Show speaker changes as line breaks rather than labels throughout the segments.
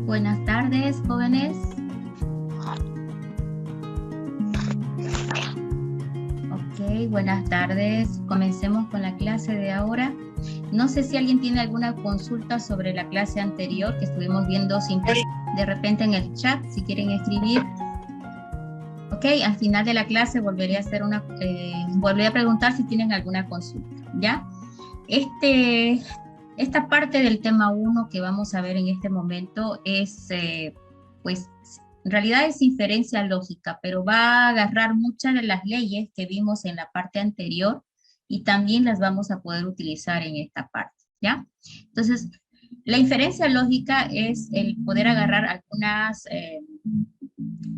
Buenas tardes, jóvenes. Ok, buenas tardes. Comencemos con la clase de ahora. No sé si alguien tiene alguna consulta sobre la clase anterior que estuvimos viendo de repente en el chat, si quieren escribir. Ok, al final de la clase volveré a preguntar si tienen alguna consulta, ¿ya? Esta parte del tema 1 que vamos a ver en este momento es, pues, en realidad es inferencia lógica, pero va a agarrar muchas de las leyes que vimos en la parte anterior y también las vamos a poder utilizar en esta parte, ¿ya? Entonces, la inferencia lógica es el poder agarrar algunas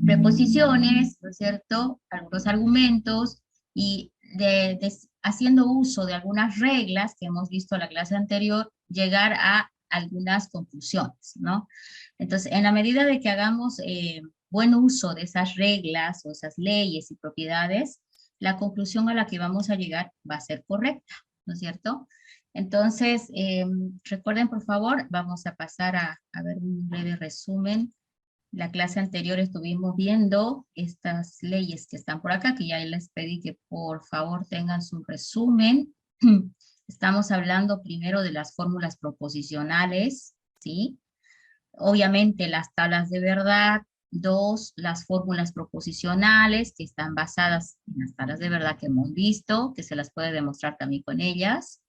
preposiciones, ¿no es cierto? Algunos argumentos y haciendo uso de algunas reglas que hemos visto en la clase anterior, llegar a algunas conclusiones, ¿no? Entonces, en la medida de que hagamos buen uso de esas reglas o esas leyes y propiedades, la conclusión a la que vamos a llegar va a ser correcta, ¿no es cierto? Entonces, recuerden, por favor, vamos a pasar a ver un breve resumen. La clase anterior estuvimos viendo estas leyes que están por acá, que ya les pedí que por favor tengan su resumen. Estamos hablando primero de las fórmulas proposicionales, ¿sí? Obviamente las tablas de verdad. 2, las fórmulas proposicionales que están basadas en las tablas de verdad que hemos visto, que se las puede demostrar también con ellas,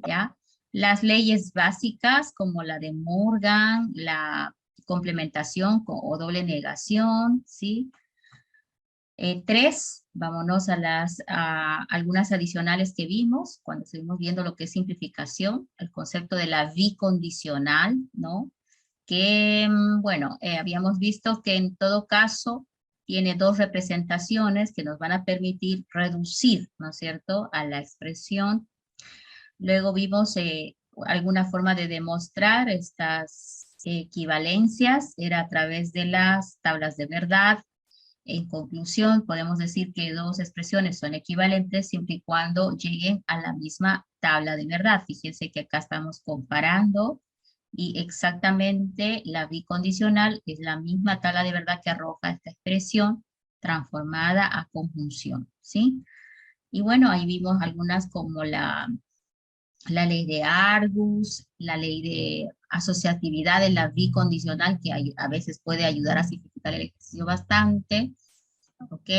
¿ya? Las leyes básicas como la de Morgan, la complementación o doble negación, ¿sí? 3, vámonos a algunas adicionales que vimos cuando estuvimos viendo lo que es simplificación, el concepto de la bicondicional, ¿no? Que, bueno, habíamos visto que en todo caso tiene dos representaciones que nos van a permitir reducir, ¿no es cierto?, a la expresión. Luego vimos alguna forma de demostrar estas equivalencias, era a través de las tablas de verdad. En conclusión, podemos decir que dos expresiones son equivalentes siempre y cuando lleguen a la misma tabla de verdad. Fíjense que acá estamos comparando y exactamente la bicondicional es la misma tabla de verdad que arroja esta expresión transformada a conjunción, ¿sí? Y bueno, ahí vimos algunas como la ley de Argus, la ley de asociatividad de la bicondicional, que a veces puede ayudar a simplificar el ejercicio bastante, ¿ok?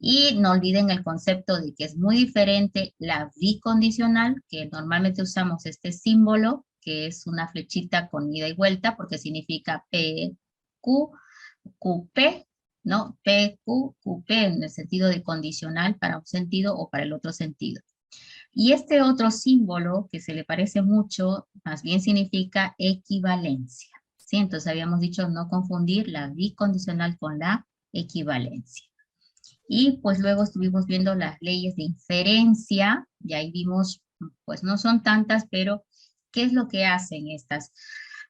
Y no olviden el concepto de que es muy diferente la bicondicional, que normalmente usamos este símbolo, que es una flechita con ida y vuelta, porque significa P, Q, QP, ¿no? P, Q, QP en el sentido de condicional para un sentido o para el otro sentido. Y este otro símbolo que se le parece mucho, más bien significa equivalencia, ¿sí? Entonces habíamos dicho no confundir la bicondicional con la equivalencia. Y pues luego estuvimos viendo las leyes de inferencia, y ahí vimos, pues no son tantas, pero ¿qué es lo que hacen estas?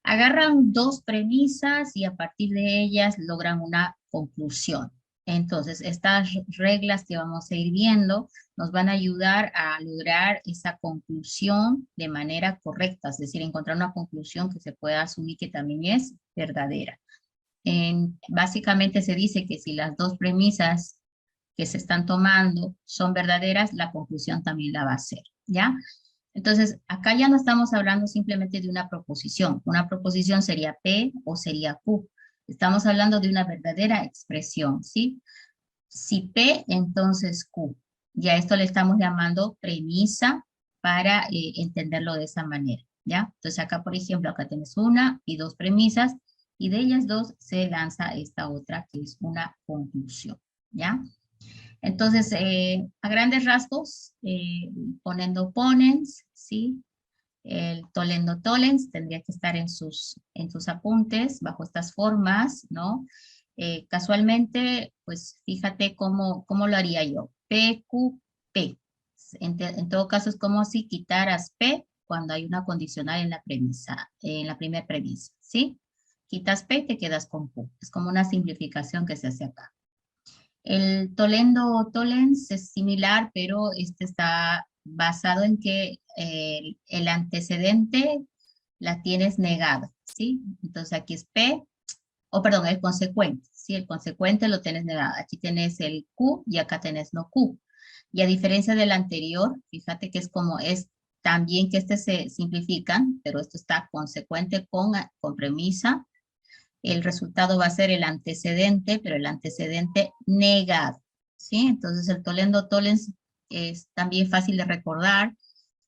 Agarran dos premisas y a partir de ellas logran una conclusión. Entonces, estas reglas que vamos a ir viendo nos van a ayudar a lograr esa conclusión de manera correcta, es decir, encontrar una conclusión que se pueda asumir que también es verdadera. Básicamente se dice que si las dos premisas que se están tomando son verdaderas, la conclusión también la va a ser, ¿ya? Entonces, acá ya no estamos hablando simplemente de una proposición. Una proposición sería P o sería Q. Estamos hablando de una verdadera expresión, ¿sí? Si P, entonces Q. Ya esto le estamos llamando premisa para entenderlo de esa manera, ¿ya? Entonces acá, por ejemplo, acá tienes una y dos premisas, y de ellas dos se lanza esta otra que es una conclusión, ¿ya? Entonces, a grandes rasgos, poniendo ponens, ¿sí? El tolendo tolens tendría que estar en sus apuntes, bajo estas formas, ¿no? Casualmente, pues fíjate cómo lo haría yo. P, Q, P. En todo caso, es como si quitaras P cuando hay una condicional en la premisa, en la primera premisa, ¿sí? Quitas P y te quedas con Q. Es como una simplificación que se hace acá. El tolendo tolens es similar, pero este está basado en que el antecedente la tienes negado, ¿sí? Entonces aquí es P o perdón, el consecuente, ¿sí? El consecuente lo tenés negado. Aquí tenés el Q y acá tenés no Q. Y a diferencia del anterior, fíjate que es como es también que este se simplifican, pero esto está consecuente con premisa. El resultado va a ser el antecedente, pero el antecedente negado, ¿sí? Entonces el tollendo tollens es también fácil de recordar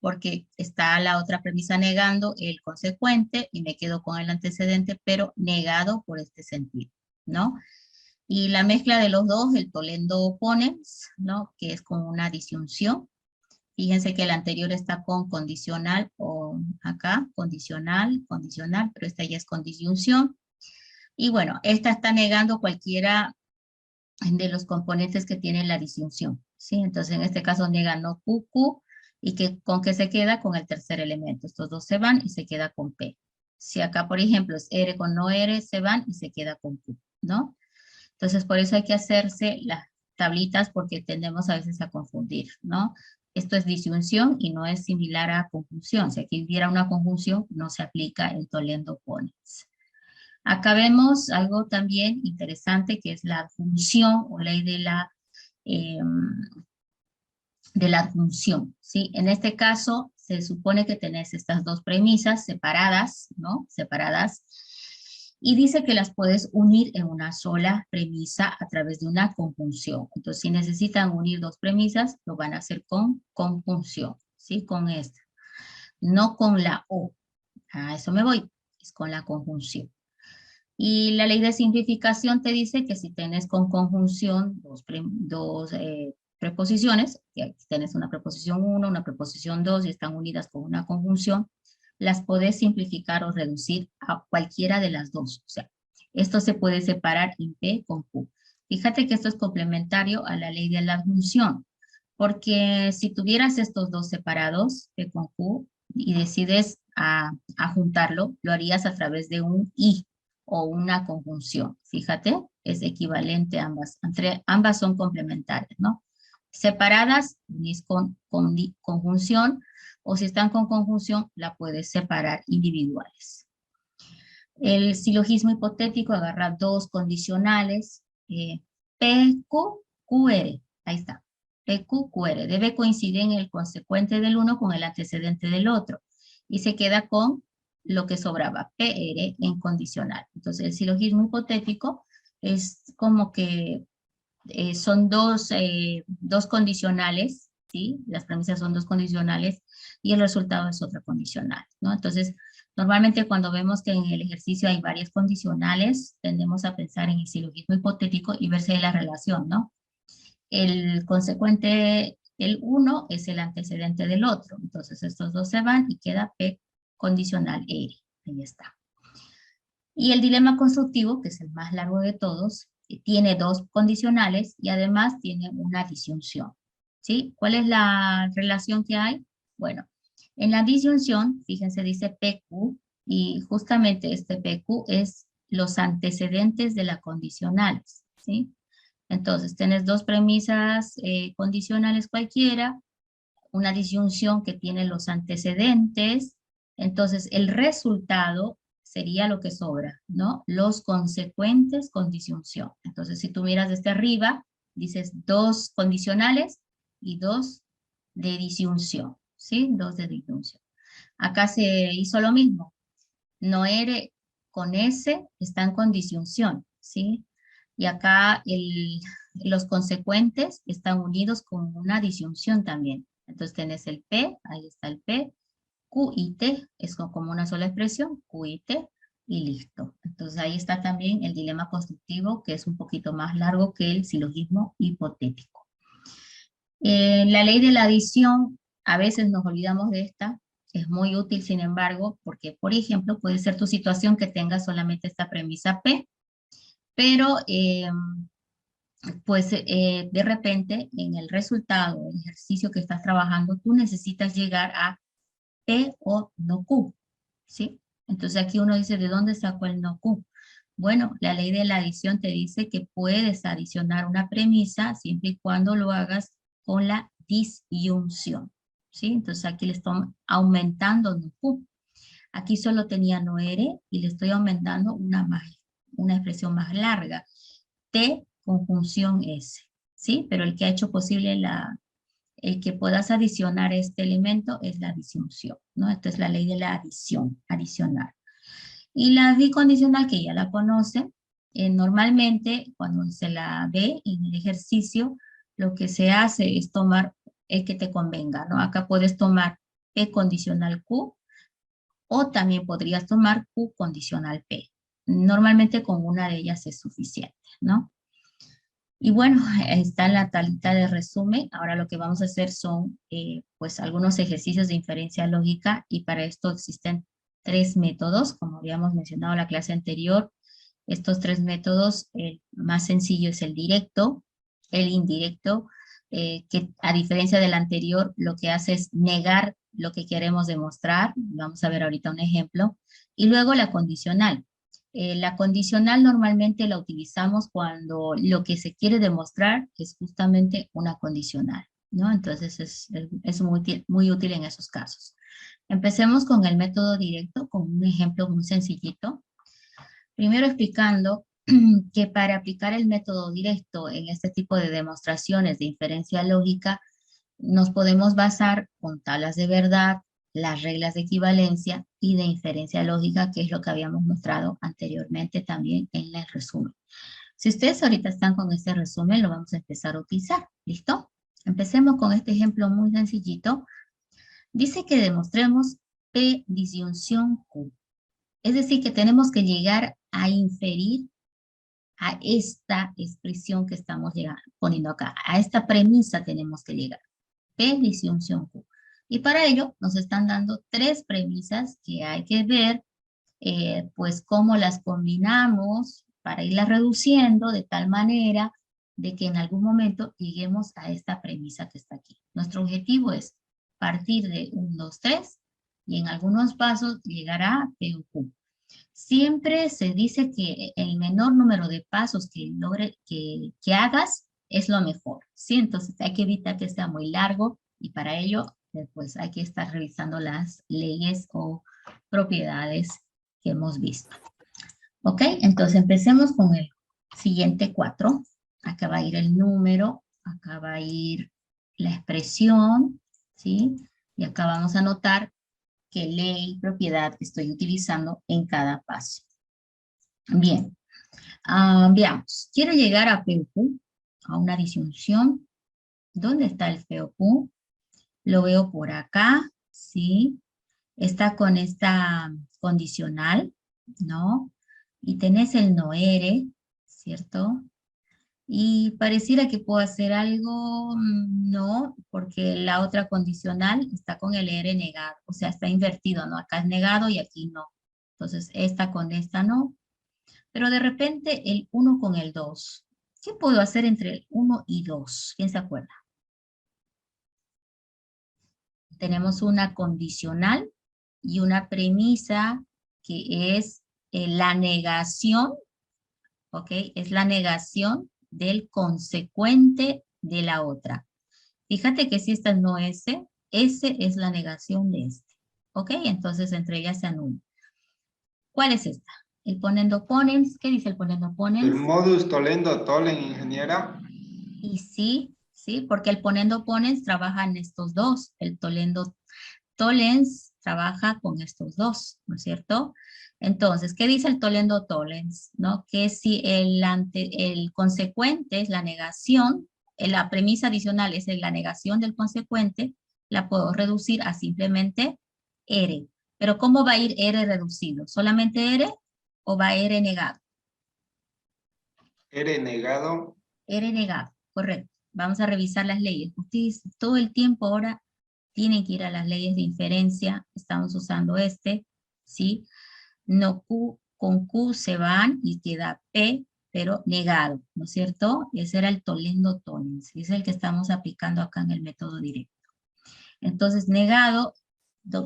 porque está la otra premisa negando el consecuente y me quedo con el antecedente, pero negado por este sentido, ¿no? Y la mezcla de los dos, el tollendo opponens, ¿no? Que es como una disyunción. Fíjense que el anterior está con condicional, o acá, condicional, condicional, pero esta ya es con disyunción. Y bueno, esta está negando cualquiera de los componentes que tiene la disyunción, ¿sí? Entonces, en este caso, niega no Q, Q, y que, ¿con qué se queda? Con el tercer elemento. Estos dos se van y se queda con P. Si acá, por ejemplo, es R con no R, se van y se queda con Q, ¿no? Entonces, por eso hay que hacerse las tablitas porque tendemos a veces a confundir, ¿no? Esto es disyunción y no es similar a conjunción. Si aquí hubiera una conjunción, no se aplica el tollendo opponens. Acá vemos algo también interesante que es la adjunción o ley eh, de la adjunción, ¿sí? En este caso se supone que tenés estas dos premisas separadas, ¿no? Separadas, y dice que las puedes unir en una sola premisa a través de una conjunción. Entonces, si necesitan unir dos premisas, lo van a hacer con conjunción, ¿sí? Con esta, no con la O. A eso me voy, es con la conjunción. Y la ley de simplificación te dice que si tienes con conjunción dos preposiciones, que aquí tienes una preposición 1, una preposición 2 y están unidas con una conjunción, las podés simplificar o reducir a cualquiera de las dos. O sea, esto se puede separar en P con Q. Fíjate que esto es complementario a la ley de la adjunción, porque si tuvieras estos dos separados, P con Q, y decides a juntarlo, lo harías a través de un I o una conjunción. Fíjate, es equivalente a ambas. Ambas son complementarias, ¿no? Separadas, unís con conjunción, o si están con conjunción, la puedes separar individuales. El silogismo hipotético agarra dos condicionales, PQ, QR, ahí está. PQ, QR, debe coincidir en el consecuente del uno con el antecedente del otro, y se queda con lo que sobraba, PR en condicional. Entonces el silogismo hipotético es como que son dos condicionales, ¿sí? Las premisas son dos condicionales y el resultado es otra condicional, ¿no? Entonces, normalmente cuando vemos que en el ejercicio hay varias condicionales, tendemos a pensar en el silogismo hipotético y verse la relación, ¿no? El consecuente, el uno es el antecedente del otro, entonces estos dos se van y queda P condicional R, ahí está. Y el dilema constructivo, que es el más largo de todos, tiene dos condicionales y además tiene una disyunción, ¿sí? ¿Cuál es la relación que hay? Bueno, en la disyunción, fíjense, dice PQ, y justamente este PQ es los antecedentes de la condicionales, ¿sí? Entonces, tienes dos premisas condicionales cualquiera, una disyunción que tiene los antecedentes, entonces el resultado sería lo que sobra, ¿no? Los consecuentes con disyunción. Entonces, si tú miras desde arriba, dices dos condicionales y dos de disyunción, ¿sí? Dos de disyunción. Acá se hizo lo mismo. Noere con S están con disyunción, ¿sí? Y acá los consecuentes están unidos con una disyunción también. Entonces tenés el P, ahí está el P, Q y T, es como una sola expresión, Q y T, y listo. Entonces ahí está también el dilema constructivo, que es un poquito más largo que el silogismo hipotético. La ley de la adición, a veces nos olvidamos de esta, es muy útil, sin embargo, porque, por ejemplo, puede ser tu situación que tengas solamente esta premisa P, pero pues de repente en el resultado, el ejercicio que estás trabajando, tú necesitas llegar a P o no Q, ¿sí? Entonces aquí uno dice, ¿de dónde sacó el no Q? Bueno, la ley de la adición te dice que puedes adicionar una premisa siempre y cuando lo hagas con la disyunción, ¿sí? Entonces aquí le estoy aumentando no Q. Aquí solo tenía no R y le estoy aumentando una más, una expresión más larga. T conjunción S, ¿sí? Pero el que ha hecho posible el que puedas adicionar este elemento es la disyunción, ¿no? Esta es la ley de la adición, adicional. Y la bicondicional, que ya la conocen, normalmente cuando se la ve en el ejercicio, lo que se hace es tomar el que te convenga, ¿no? Acá puedes tomar P condicional Q, o también podrías tomar Q condicional P. Normalmente con una de ellas es suficiente, ¿no? Y bueno, está en la tablita de resumen. Ahora lo que vamos a hacer son pues algunos ejercicios de inferencia lógica, y para esto existen 3 métodos, como habíamos mencionado en la clase anterior. Estos 3 métodos, el más sencillo es el directo, el indirecto, que a diferencia del anterior, lo que hace es negar lo que queremos demostrar. Vamos a ver ahorita un ejemplo. Y luego la condicional. La condicional normalmente la utilizamos cuando lo que se quiere demostrar es justamente una condicional, ¿no? Entonces es muy útil en esos casos. Empecemos con el método directo, con un ejemplo muy sencillito. Primero explicando que para aplicar el método directo en este tipo de demostraciones de inferencia lógica, nos podemos basar con tablas de verdad, las reglas de equivalencia y de inferencia lógica, que es lo que habíamos mostrado anteriormente también en el resumen. Si ustedes ahorita están con este resumen, lo vamos a empezar a utilizar. ¿Listo? Empecemos con este ejemplo muy sencillito. Dice que demostremos P disyunción Q. Es decir, que tenemos que llegar a inferir a esta expresión que estamos poniendo acá. A esta premisa tenemos que llegar. P disyunción Q. Y para ello nos están dando 3 premisas que hay que ver, pues cómo las combinamos para irlas reduciendo de tal manera de que en algún momento lleguemos a esta premisa que está aquí. Nuestro objetivo es partir de 1, 2, 3 y en algunos pasos llegar a P o Q. Siempre se dice que el menor número de pasos que hagas es lo mejor, ¿sí? Entonces hay que evitar que sea muy largo, y para ello pues hay que estar revisando las leyes o propiedades que hemos visto. ¿Ok? Entonces empecemos con el siguiente 4. Acá va a ir el número, acá va a ir la expresión, ¿sí? Y acá vamos a anotar qué ley, propiedad estoy utilizando en cada paso. Bien, veamos. Quiero llegar a P o Q, a una disyunción. ¿Dónde está el P o Q? Lo veo por acá, ¿sí? Está con esta condicional, ¿no? Y tenés el no ere, ¿cierto? Y pareciera que puedo hacer algo, no, porque la otra condicional está con el ere negado, o sea, está invertido, ¿no? Acá es negado y aquí no. Entonces, esta con esta no. Pero de repente el 1 con el 2. ¿Qué puedo hacer entre el 1 y 2? ¿Quién se acuerda? Tenemos una condicional y una premisa que es la negación, ¿ok? Es la negación del consecuente de la otra. Fíjate que si esta no es S es la negación de este, ¿ok? Entonces entre ellas se anula. ¿Cuál es esta? El ponendo ponens. ¿Qué dice el ponendo ponens?
El modus tollendo tollen, ingeniera.
Y sí, sí, porque el ponendo ponens trabaja en estos dos. El tolendo tollens trabaja con estos dos, ¿no es cierto? Entonces, ¿qué dice el tolendo tollens? ¿No? Que si el consecuente es la negación, la premisa adicional es la negación del consecuente, la puedo reducir a simplemente R. Pero ¿cómo va a ir R reducido? ¿Solamente R o va R negado?
R negado.
R negado, correcto. Vamos a revisar las leyes. Ustedes todo el tiempo ahora tienen que ir a las leyes de inferencia. Estamos usando ¿sí? No Q, con Q se van y queda P, pero negado, ¿no es cierto? Ese era el tolendo tollens, es el que estamos aplicando acá en el método directo. Entonces, negado,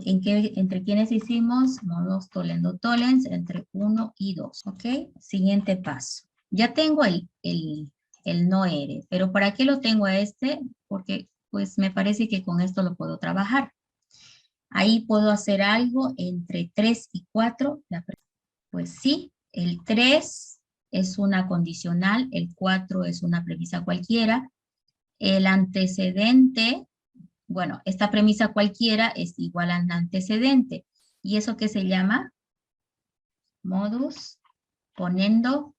¿entre quiénes hicimos? Modos tolendo tollens entre 1 y 2, ¿ok? Siguiente paso. Ya tengo el no ere, pero ¿para qué lo tengo a este? Porque pues me parece que con esto lo puedo trabajar. Ahí puedo hacer algo entre 3 y 4. Pues sí, el 3 es una condicional, el 4 es una premisa cualquiera, el antecedente, bueno, esta premisa cualquiera es igual al antecedente. ¿Y eso qué se llama? Modus ponendo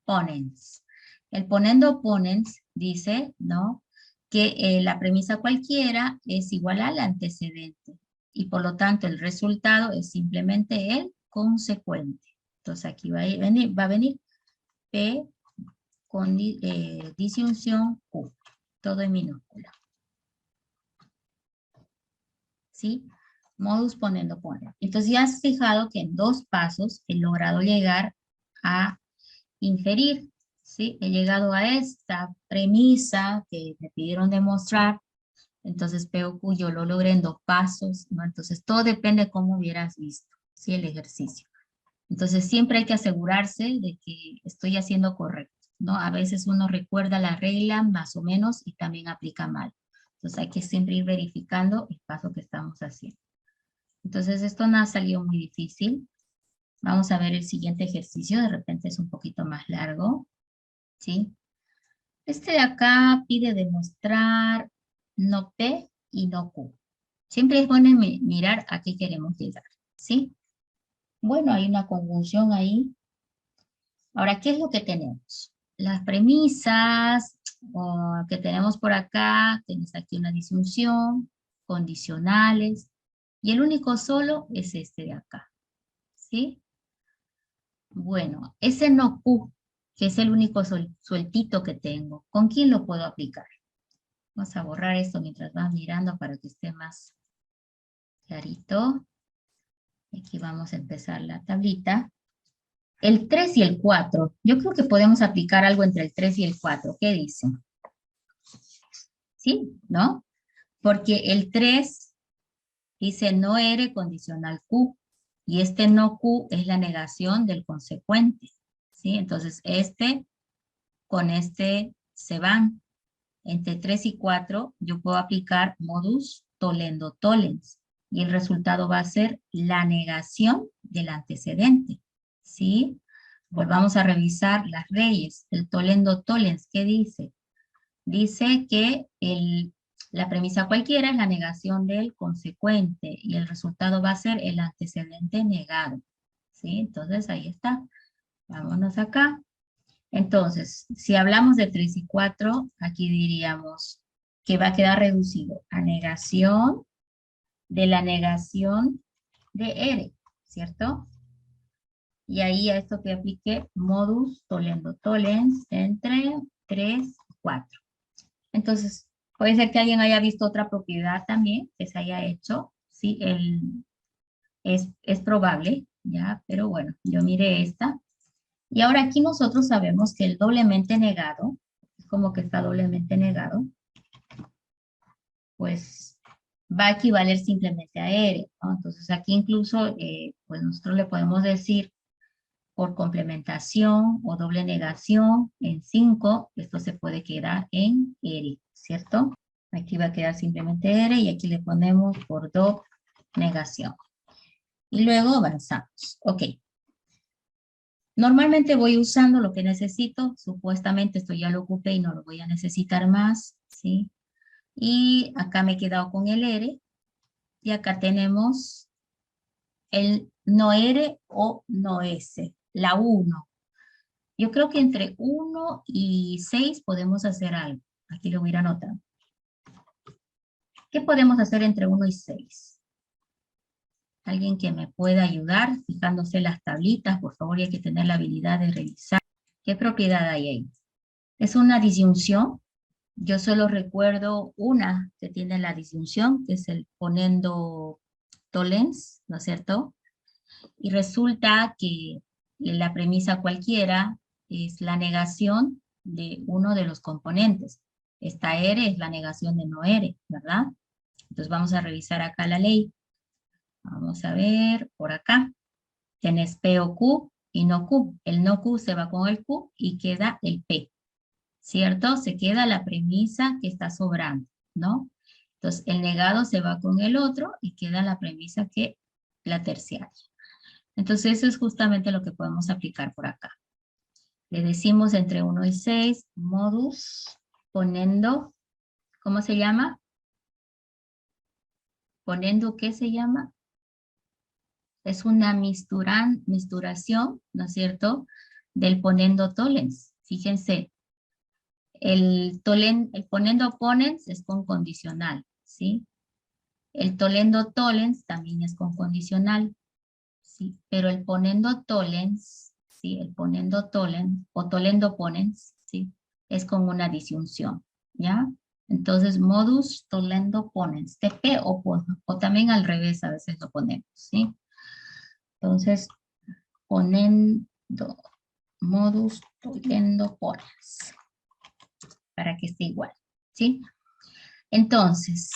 ponens. El ponendo ponens dice, ¿no?, que la premisa cualquiera es igual al antecedente. Y por lo tanto el resultado es simplemente el consecuente. Entonces aquí va a venir P con disyunción Q. Todo en minúscula. ¿Sí? Modus ponendo ponens. Entonces ya has fijado que en 2 pasos he logrado llegar a inferir, ¿sí? He llegado a esta premisa que me pidieron demostrar, entonces POQ yo lo logré en 2 pasos, ¿no? Entonces todo depende de cómo hubieras visto, ¿sí?, el ejercicio. Entonces siempre hay que asegurarse de que estoy haciendo correcto, ¿no? A veces uno recuerda la regla más o menos y también aplica mal. Entonces hay que siempre ir verificando el paso que estamos haciendo. Entonces esto no ha salido muy difícil. Vamos a ver el siguiente ejercicio, de repente es un poquito más largo, ¿sí? Este de acá pide demostrar no P y no Q. Siempre es bueno mirar a qué queremos llegar, ¿sí? Bueno, hay una conjunción ahí. Ahora, ¿qué es lo que tenemos? Las premisas que tenemos por acá, tienes aquí una disyunción, condicionales, y el único solo es este de acá, ¿sí? Bueno, ese no Q, que es el único sueltito que tengo, ¿con quién lo puedo aplicar? Vamos a borrar esto mientras vas mirando para que esté más clarito. Aquí vamos a empezar la tablita. El 3 y el 4. Yo creo que podemos aplicar algo entre el 3 y el 4. ¿Qué dicen? ¿Sí? ¿No? Porque el 3 dice no R condicional Q. Y este no Q es la negación del consecuente. ¿Sí? Entonces con este se van. Entre 3 y 4 yo puedo aplicar modus tollendo tollens. Y el resultado va a ser la negación del antecedente. ¿Sí? Volvamos a revisar las leyes. El tollendo tollens, ¿qué dice? Dice que la premisa cualquiera es la negación del consecuente y el resultado va a ser el antecedente negado. ¿Sí? Entonces ahí está. Vámonos acá. Entonces, si hablamos de 3 y 4, aquí diríamos que va a quedar reducido a negación de la negación de R, ¿cierto? Y ahí a esto que apliqué modus tollendo tollens entre 3 y 4. Entonces, puede ser que alguien haya visto otra propiedad también que se haya hecho, ¿sí? Es probable, ¿ya? Pero bueno, yo miré esta. Y ahora aquí nosotros sabemos que el doblemente negado, es como que está doblemente negado, pues va a equivaler simplemente a R, ¿no? Entonces aquí incluso, pues nosotros le podemos decir por complementación o doble negación en 5, esto se puede quedar en R, ¿cierto? Aquí va a quedar simplemente R y aquí le ponemos por doble negación. Y luego avanzamos. Ok. Normalmente voy usando lo que necesito, supuestamente esto ya lo ocupé y no lo voy a necesitar más, ¿sí? Y acá me he quedado con el R, y acá tenemos el no R o no S, la 1. Yo creo que entre 1 y 6 podemos hacer algo. Aquí lo voy a ir anotando. ¿Qué podemos hacer entre 1 y 6? Alguien que me pueda ayudar, fijándose las tablitas, por favor, y hay que tener la habilidad de revisar. ¿Qué propiedad hay ahí? Es una disyunción. Yo solo recuerdo una que tiene la disyunción, que es el ponendo tollens, ¿no es cierto? Y resulta que la premisa cualquiera es la negación de uno de los componentes. Esta R es la negación de no R, ¿verdad? Entonces vamos a revisar acá la ley. Vamos a ver por acá. Tienes P o Q y no Q. El no Q se va con el Q y queda el P. ¿Cierto? Se queda la premisa que está sobrando, ¿no? Entonces, el negado se va con el otro y queda la premisa que, la terciaria. Entonces, eso es justamente lo que podemos aplicar por acá. Le decimos entre 1 y 6, modus ponendo, ¿cómo se llama? Ponendo, ¿qué se llama? Es una misturación, ¿no es cierto?, del ponendo tollens. Fíjense, el ponendo ponens es con condicional, ¿sí? El tolendo tollens también es con condicional, ¿sí? Pero el ponendo tollens, ¿sí? El ponendo tollens o tolendo ponens, ¿sí? Es con una disyunción, ¿ya? Entonces, modus tolendo ponens, TP o también al revés a veces lo ponemos, ¿sí? Entonces, ponendo, modus tolendo ponens, para que esté igual, ¿sí? Entonces,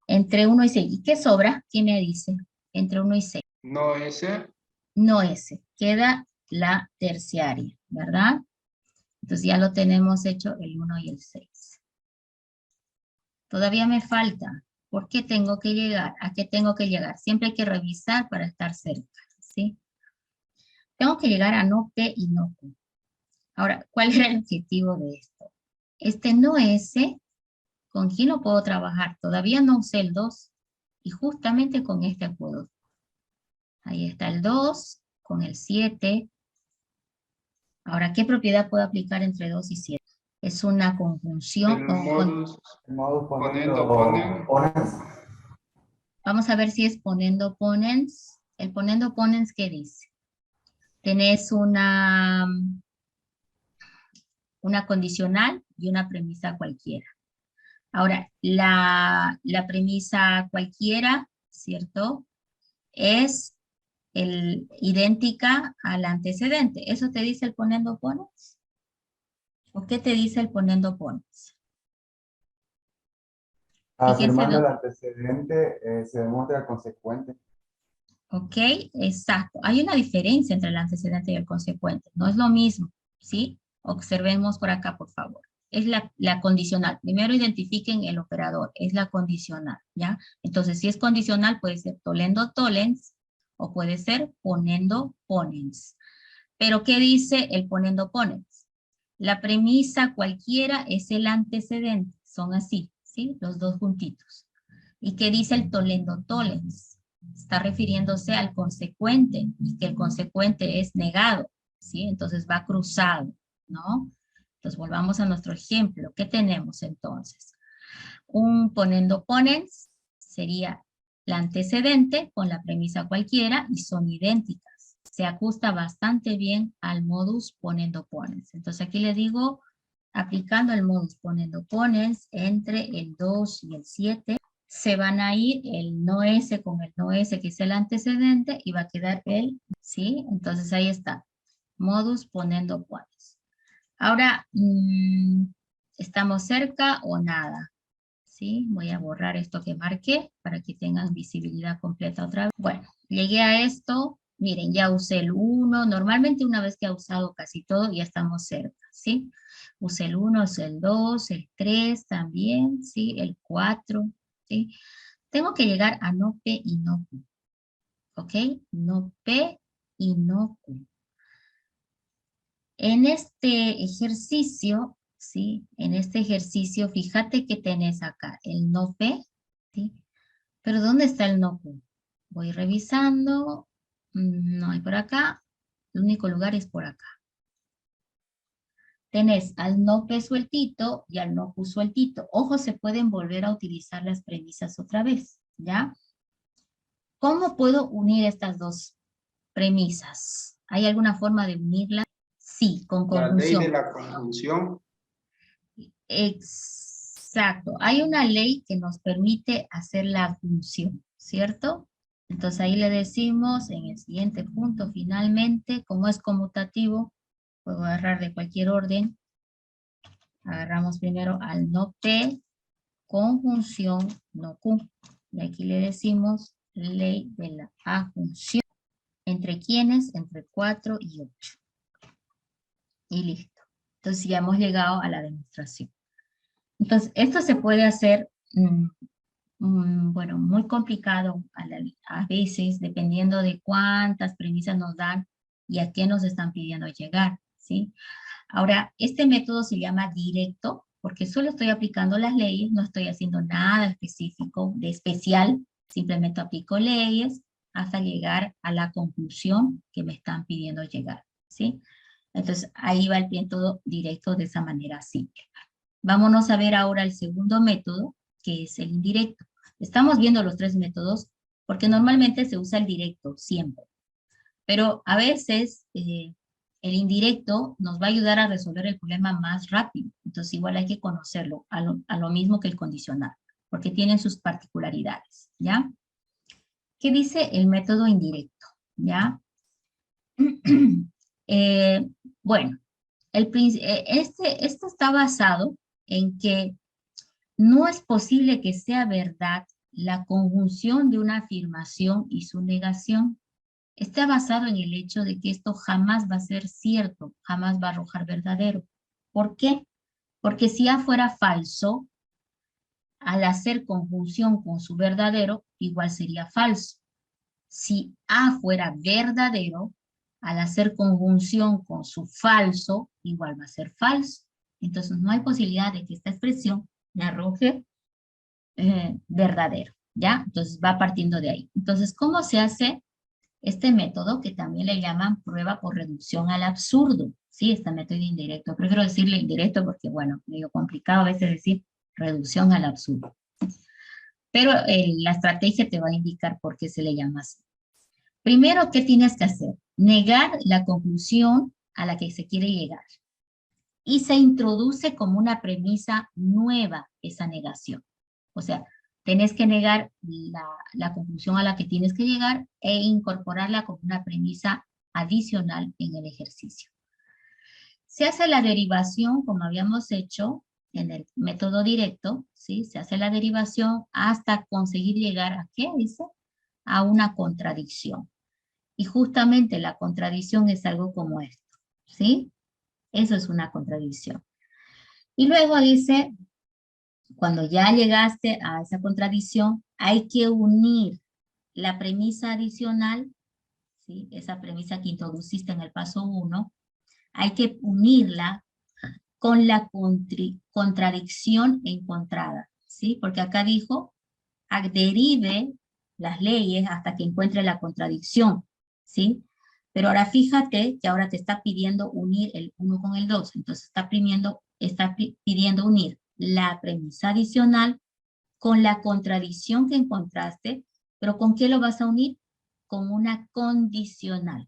entre 1 y 6. ¿Y qué sobra? ¿Quién me dice? Entre 1 y 6.
No ese.
No ese. Queda la terciaria, ¿verdad? Entonces ya lo tenemos hecho el 1 y el 6. Todavía me falta. ¿Por qué tengo que llegar? ¿A qué tengo que llegar? Siempre hay que revisar para estar cerca, ¿sí? Tengo que llegar a no P y no Q. Ahora, ¿cuál era el objetivo de esto? Este no S, ¿con quién lo puedo trabajar? Todavía no usé el 2 y justamente con este puedo. Ahí está el 2 con el 7. Ahora, ¿qué propiedad puedo aplicar entre 2 y 7? Es una conjunción.
El modus
El modus
ponendo
ponendo
ponen.
ponens.
Vamos a ver si es ponendo ponens. El ponendo ponens, ¿qué dice? Tenés una condicional y una premisa cualquiera. Ahora, la premisa cualquiera, ¿cierto?, es idéntica al antecedente. ¿Eso te dice el ponendo ponens? ¿O qué te dice el ponendo ponens? Fíjense,
Afirmando el antecedente, se demuestra consecuente.
ok, exacto. Hay una diferencia entre el antecedente y el consecuente. No es lo mismo, ¿sí? Observemos por acá, por favor. Es la condicional. Primero identifiquen el operador. Es la condicional, ¿ya? Entonces, si es condicional, puede ser tolendo tollens o puede ser ponendo ponens. Pero, ¿qué dice el ponendo ponens? La premisa cualquiera es el antecedente. Son así, ¿sí? Los dos juntitos. ¿Y qué dice el tolendo tollens? Está refiriéndose al consecuente y que el consecuente es negado, ¿sí? Entonces va cruzado, ¿no? Entonces volvamos a nuestro ejemplo. ¿Qué tenemos entonces? Un ponendo ponens sería la antecedente con la premisa cualquiera y son idénticas. Se ajusta bastante bien al modus ponendo ponens. Entonces aquí le digo, aplicando el modus ponendo ponens entre el 2 y el 7, se van a ir el no S con el no S, que es el antecedente, y va a quedar el, ¿sí? Entonces ahí está, modus ponendo ponens. Ahora, ¿estamos cerca o nada? ¿Sí? Voy a borrar esto que marqué para que tengan visibilidad completa otra vez. Bueno, llegué a esto, miren, ya usé el 1, normalmente una vez que he usado casi todo, ya estamos cerca, ¿sí? Usé el 1, usé el 2, el 3 también, ¿sí? El 4, ¿sí? Tengo que llegar a no P y no Q, ¿ok? No P y no Q. En este ejercicio, ¿sí? En este ejercicio, fíjate que tenés acá el no P, ¿sí? Pero ¿dónde está el no Q? Voy revisando, no hay por acá, el único lugar es por acá. Tenés al no P sueltito y al no Q sueltito. Ojo, se pueden volver a utilizar las premisas otra vez, ¿ya? ¿Cómo puedo unir estas dos premisas? ¿Hay alguna forma de unirlas? Sí, con
La ley de
conjunción.
la conjunción.
Exacto. Hay una ley que nos permite hacer la función, ¿cierto? Entonces ahí le decimos en el siguiente punto, finalmente, como es conmutativo, puedo agarrar de cualquier orden. Agarramos primero al no P, conjunción, no Q. Y aquí le decimos ley de la ajunción. ¿Entre quiénes? Entre 4 y 8. Y listo. Entonces ya hemos llegado a la demostración. Entonces, esto se puede hacer, bueno, muy complicado a veces, dependiendo de cuántas premisas nos dan y a qué nos están pidiendo llegar, ¿sí? Ahora, este método se llama directo, porque solo estoy aplicando las leyes, no estoy haciendo nada específico, de especial, simplemente aplico leyes hasta llegar a la conclusión que me están pidiendo llegar, ¿sí? Entonces, ahí va el método directo de esa manera simple. Vámonos a ver ahora el segundo método, que es el indirecto. Estamos viendo los tres métodos porque normalmente se usa el directo siempre, pero a veces el indirecto nos va a ayudar a resolver el problema más rápido. Entonces igual hay que conocerlo a lo mismo que el condicional, porque tienen sus particularidades, ¿ya? ¿Qué dice el método indirecto? ¿Ya? Bueno, esto está basado en que no es posible que sea verdad la conjunción de una afirmación y su negación. Está basado en el hecho de que esto jamás va a ser cierto, jamás va a arrojar verdadero. ¿Por qué? Porque si A fuera falso, al hacer conjunción con su verdadero, igual sería falso. Si A fuera verdadero, al hacer conjunción con su falso, igual va a ser falso. Entonces no hay posibilidad de que esta expresión me arroje verdadero, ¿ya? Entonces va partiendo de ahí. Entonces, ¿cómo se hace este método, que también le llaman prueba por reducción al absurdo? Sí, este método indirecto. Prefiero decirle indirecto porque, bueno, medio complicado a veces decir reducción al absurdo. Pero la estrategia te va a indicar por qué se le llama así. Primero, ¿qué tienes que hacer? Negar la conclusión a la que se quiere llegar. Y se introduce como una premisa nueva esa negación. O sea, tenés que negar la conclusión a la que tienes que llegar e incorporarla como una premisa adicional en el ejercicio. Se hace la derivación, como habíamos hecho en el método directo, ¿sí? Se hace la derivación hasta conseguir llegar a, ¿qué dice? A una contradicción. Y justamente la contradicción es algo como esto, ¿sí? Eso es una contradicción. Y luego dice, cuando ya llegaste a esa contradicción, hay que unir la premisa adicional, ¿sí? Esa premisa que introduciste en el paso 1, hay que unirla con la contradicción encontrada, ¿sí? Porque acá dijo, derive las leyes hasta que encuentre la contradicción, ¿sí? Pero ahora fíjate que ahora te está pidiendo unir el 1 con el 2, entonces está pidiendo unir la premisa adicional con la contradicción que encontraste, pero ¿con qué lo vas a unir? Con una condicional,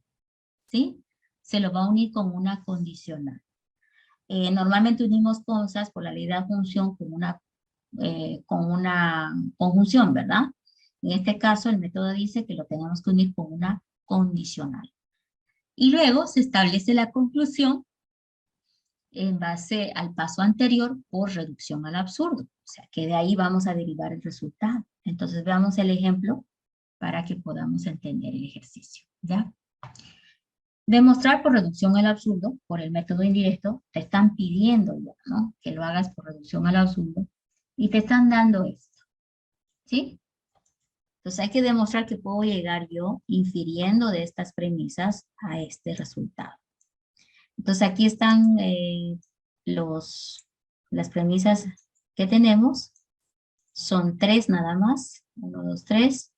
¿sí? Se lo va a unir con una condicional. Normalmente unimos cosas por la ley de adjunción con una conjunción, ¿verdad? En este caso, el método dice que lo tenemos que unir con una condicional. Y luego se establece la conclusión en base al paso anterior por reducción al absurdo. O sea, que de ahí vamos a derivar el resultado. Entonces, veamos el ejemplo para que podamos entender el ejercicio, ¿ya? Demostrar por reducción al absurdo, por el método indirecto, te están pidiendo ya, ¿no? Que lo hagas por reducción al absurdo y te están dando esto, ¿sí? Entonces hay que demostrar que puedo llegar yo infiriendo de estas premisas a este resultado. Entonces aquí están las premisas que tenemos. Son 3 nada más. 1, 2, 3.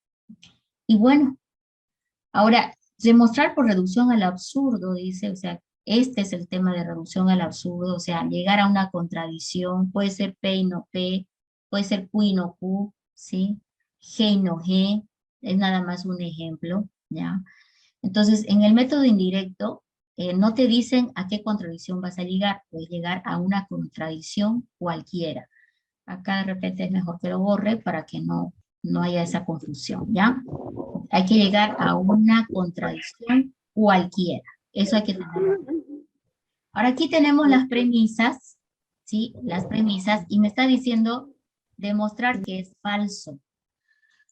Y bueno, ahora, demostrar por reducción al absurdo, dice, o sea, este es el tema de reducción al absurdo, o sea, llegar a una contradicción, puede ser P y no P, puede ser Q y no Q, ¿sí? G y no G, es nada más un ejemplo, ¿ya? Entonces, en el método indirecto, no te dicen a qué contradicción vas a llegar, puedes llegar a una contradicción cualquiera. Acá de repente es mejor que lo borre para que no haya esa confusión, ¿ya? Hay que llegar a una contradicción cualquiera. Eso hay que tenerlo. Ahora aquí tenemos las premisas, ¿sí? Las premisas, y me está diciendo demostrar que es falso.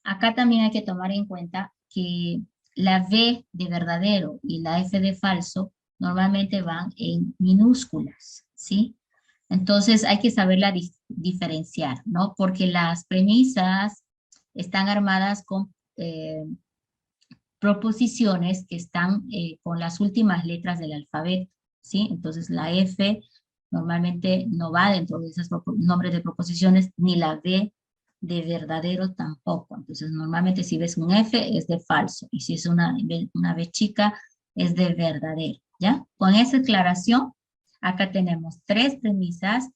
Acá también hay que tomar en cuenta que la V de verdadero y la F de falso normalmente van en minúsculas, ¿sí? Entonces hay que saberla diferenciar, ¿no? Porque las premisas están armadas con proposiciones que están con las últimas letras del alfabeto. ¿sí? Entonces la F normalmente no va dentro de esos nombres de proposiciones, ni la V de verdadero tampoco. Entonces normalmente si ves un F es de falso, y si es una V chica es de verdadero, ¿ya? Con esa aclaración, acá tenemos 3 premisas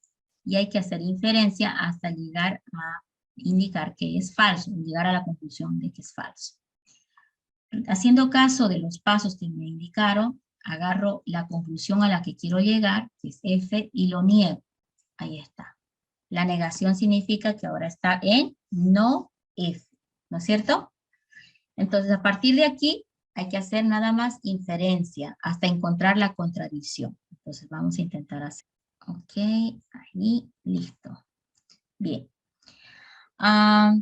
y hay que hacer inferencia hasta llegar a indicar que es falso, llegar a la conclusión de que es falso. Haciendo caso de los pasos que me indicaron, agarro la conclusión a la que quiero llegar, que es F, y lo niego. Ahí está. La negación significa que ahora está en no F, ¿no es cierto? Entonces, a partir de aquí, hay que hacer nada más inferencia hasta encontrar la contradicción. Entonces, vamos a intentar hacer. Ok, ahí, listo. Bien.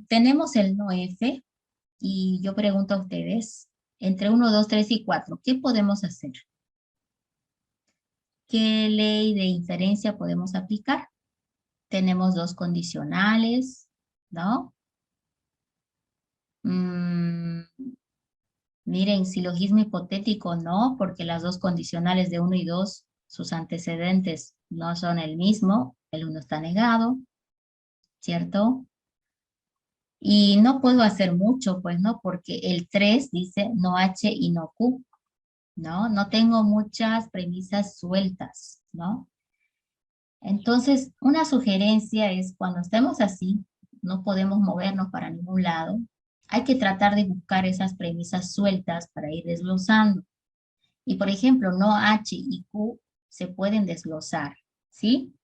Tenemos el no F, y yo pregunto a ustedes, entre 1, 2, 3 y 4, ¿qué podemos hacer? ¿Qué ley de inferencia podemos aplicar? Tenemos 2 condicionales, ¿no? Miren, silogismo hipotético no, porque las 2 condicionales de 1 y 2, sus antecedentes no son el mismo, el 1 está negado, ¿cierto? Y no puedo hacer mucho, pues, ¿no? Porque el 3 dice no H y no Q, ¿no? No tengo muchas premisas sueltas, ¿no? Entonces, una sugerencia es cuando estemos así, no podemos movernos para ningún lado, hay que tratar de buscar esas premisas sueltas para ir desglosando. Y por ejemplo, no H y Q se pueden desglosar, ¿sí?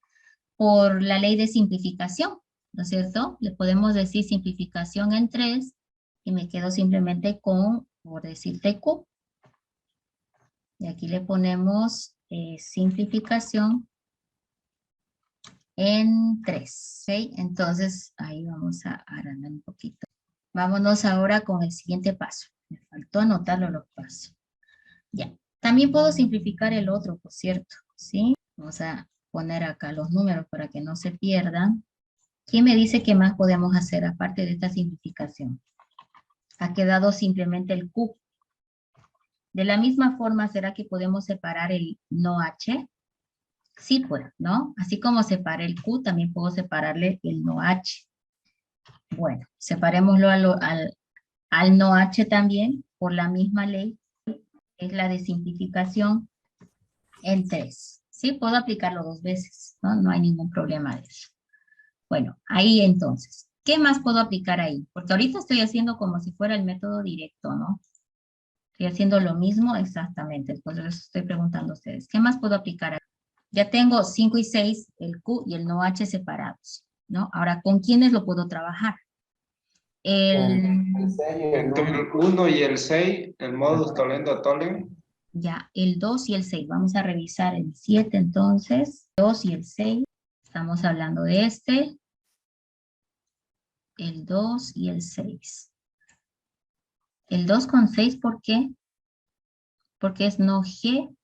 Por la ley de simplificación, ¿no es cierto? Le podemos decir simplificación en 3 y me quedo simplemente con, por decirte Q. Y aquí le ponemos simplificación en 3, ¿sí? Entonces, ahí vamos a agrandar un poquito. Vámonos ahora con el siguiente paso. Me faltó anotarlo los pasos. Ya. También puedo simplificar el otro, por cierto, ¿sí? Vamos a poner acá los números para que no se pierdan. ¿Quién me dice qué más podemos hacer aparte de esta simplificación? Ha quedado simplemente el Q. De la misma forma, ¿será que podemos separar el no H? Sí, pues, ¿no? Así como separé el Q, también puedo separarle el no H. Bueno, separémoslo al no H también, por la misma ley, es la de simplificación en 3. ¿Sí? Puedo aplicarlo 2 veces, ¿no? No hay ningún problema de eso. Bueno, ahí entonces, ¿qué más puedo aplicar ahí? Porque ahorita estoy haciendo como si fuera el método directo, ¿no? Estoy haciendo lo mismo exactamente, por eso les estoy preguntando a ustedes, ¿qué más puedo aplicar ahí? Ya tengo 5 y 6, el Q y el no H separados, ¿no? Ahora, ¿con quiénes lo puedo trabajar?
El 6 y el
Entre
1.
el 1 y el 6, el modus tollendo-tollen.
Ya, el 2 y el 6. Vamos a revisar el 7 entonces. 2 y el 6. Estamos hablando de este. El 2 y el 6. El 2 con 6, ¿por qué? Porque es no G.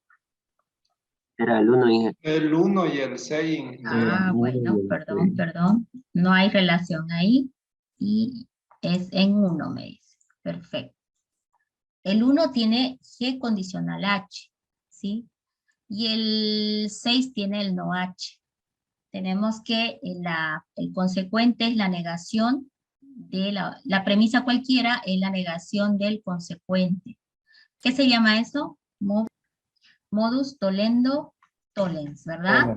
Era el 1 y
El 1 y el 6 en general.
Bueno, perdón. No hay relación ahí. Y es en 1, me dice. Perfecto. El 1 tiene G condicional H, ¿sí? Y el 6 tiene el no H. Tenemos que el consecuente es la negación de la premisa cualquiera, es la negación del consecuente. ¿Qué se llama eso? Modus tollendo tollens, ¿verdad?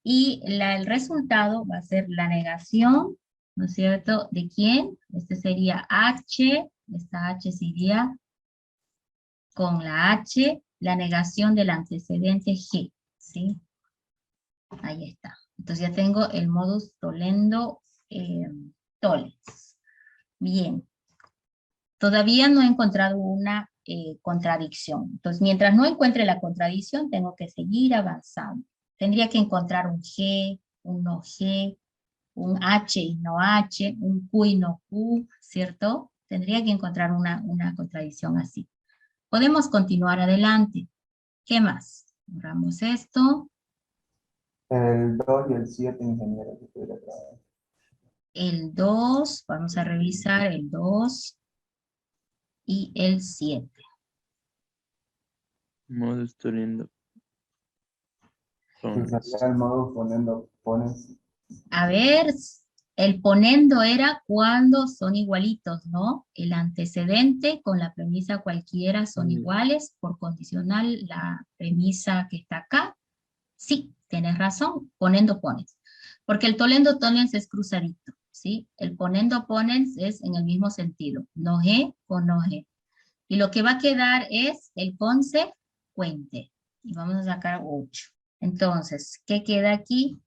Y el resultado va a ser la negación, ¿no es cierto? ¿De quién? Este sería H, esta H sería con la H, la negación del antecedente G, ¿sí? Ahí está. Entonces ya tengo el modus tollendo tollens. Bien. Todavía no he encontrado una contradicción. Entonces, mientras no encuentre la contradicción, tengo que seguir avanzando. Tendría que encontrar un G, un no G, un H y no H, un Q y no Q, ¿cierto? Tendría que encontrar una contradicción así. Podemos continuar adelante. ¿Qué más? Borramos esto.
El 2 y el 7, ingeniero, que pudiera trabajar.
El 2, vamos a revisar el 2 y el 7.
modus tollendo.
Usaría el modo poniendo, pones.
A ver, el ponendo era cuando son igualitos, ¿no? El antecedente con la premisa cualquiera son iguales, por condicional la premisa que está acá. Sí, tienes razón, ponendo pones. Porque el tolendo tonens es cruzadito, ¿sí? El ponendo ponens es en el mismo sentido, no he con no he. Y lo que va a quedar es el consecuente. Y vamos a sacar 8. Entonces, ¿qué queda aquí?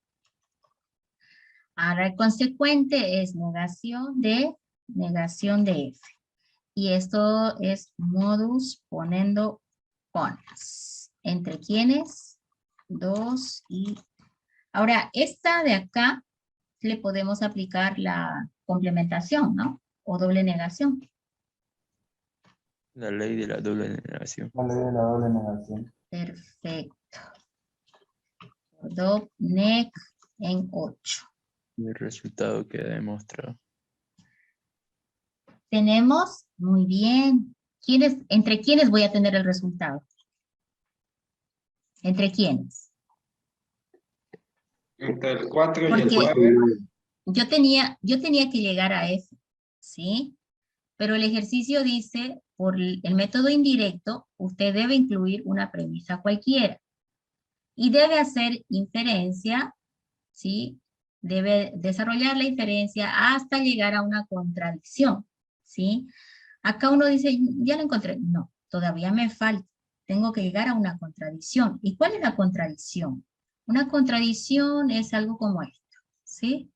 Ahora el consecuente es negación de F. Y esto es modus ponendo pones. ¿Entre quiénes? 2 y... Ahora, esta de acá le podemos aplicar la complementación, ¿no? O doble negación.
La ley de la doble negación.
La ley de la doble negación.
Perfecto. Doble neg en 8.
El resultado queda demostrado.
Tenemos, muy bien. ¿Entre quiénes voy a tener el resultado? ¿Entre quiénes?
Entre el 4 y el
Porque
9.
yo tenía que llegar a F, ¿sí? Pero el ejercicio dice, por el método indirecto, usted debe incluir una premisa cualquiera. Y debe hacer inferencia, ¿sí? Debe desarrollar la inferencia hasta llegar a una contradicción, ¿sí? Acá uno dice, ya lo encontré. No, todavía me falta. Tengo que llegar a una contradicción. ¿Y cuál es la contradicción? Una contradicción es algo como esto, ¿sí?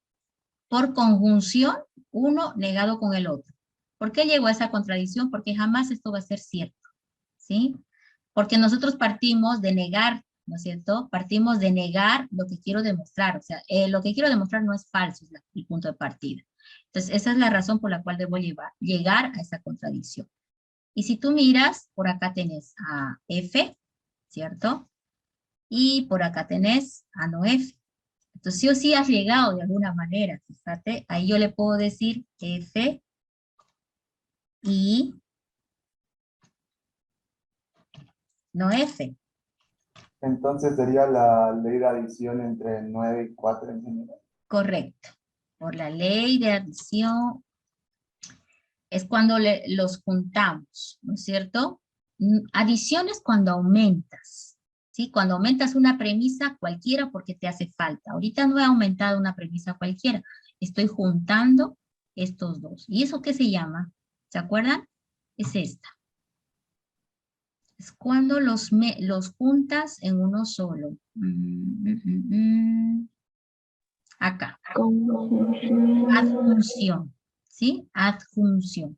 Por conjunción, uno negado con el otro. ¿Por qué llegó a esa contradicción? Porque jamás esto va a ser cierto, ¿sí? Porque nosotros partimos de negar, ¿no es cierto? Partimos de negar lo que quiero demostrar. O sea, lo que quiero demostrar no es falso, es el punto de partida. Entonces, esa es la razón por la cual debo llegar a esa contradicción. Y si tú miras, por acá tenés a F, ¿cierto? Y por acá tenés a no F. Entonces, sí o sí has llegado de alguna manera, fíjate. Ahí yo le puedo decir F y no F.
Entonces sería la ley de adición entre 9 y 4 en general.
Correcto. Por la ley de adición es cuando los juntamos, ¿no es cierto? Adición es cuando aumentas, ¿sí? Cuando aumentas una premisa cualquiera porque te hace falta. Ahorita no he aumentado una premisa cualquiera. Estoy juntando estos dos. ¿Y eso qué se llama? ¿Se acuerdan? Es esta. Es cuando los juntas en uno solo. Acá. Adjunción, ¿sí? Adjunción.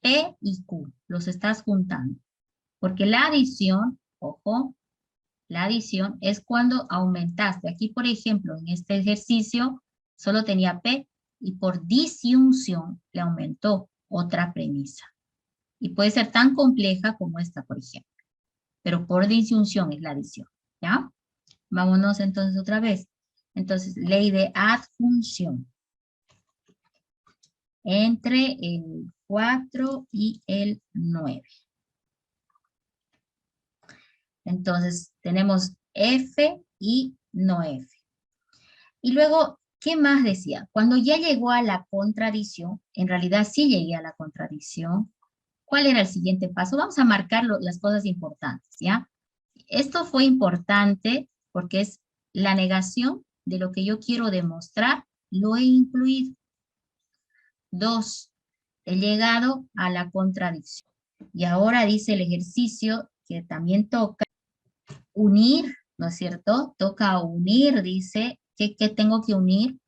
P y Q, los estás juntando. Porque la adición, ojo, la adición es cuando aumentaste. Aquí, por ejemplo, en este ejercicio, solo tenía P y por disyunción le aumentó otra premisa. Y puede ser tan compleja como esta, por ejemplo. Pero por disyunción es la adición, ¿ya? Vámonos entonces otra vez. Entonces, ley de adjunción. Entre el 4 y el 9. Entonces, tenemos F y no F. Y luego, ¿qué más decía? Cuando ya llegó a la contradicción, en realidad sí llegué a la contradicción, ¿cuál era el siguiente paso? Vamos a marcar las cosas importantes, ¿ya? Esto fue importante porque es la negación de lo que yo quiero demostrar, lo he incluido. 2, he llegado a la contradicción. Y ahora dice el ejercicio que también toca unir, ¿no es cierto? Toca unir, dice, ¿qué tengo que unir?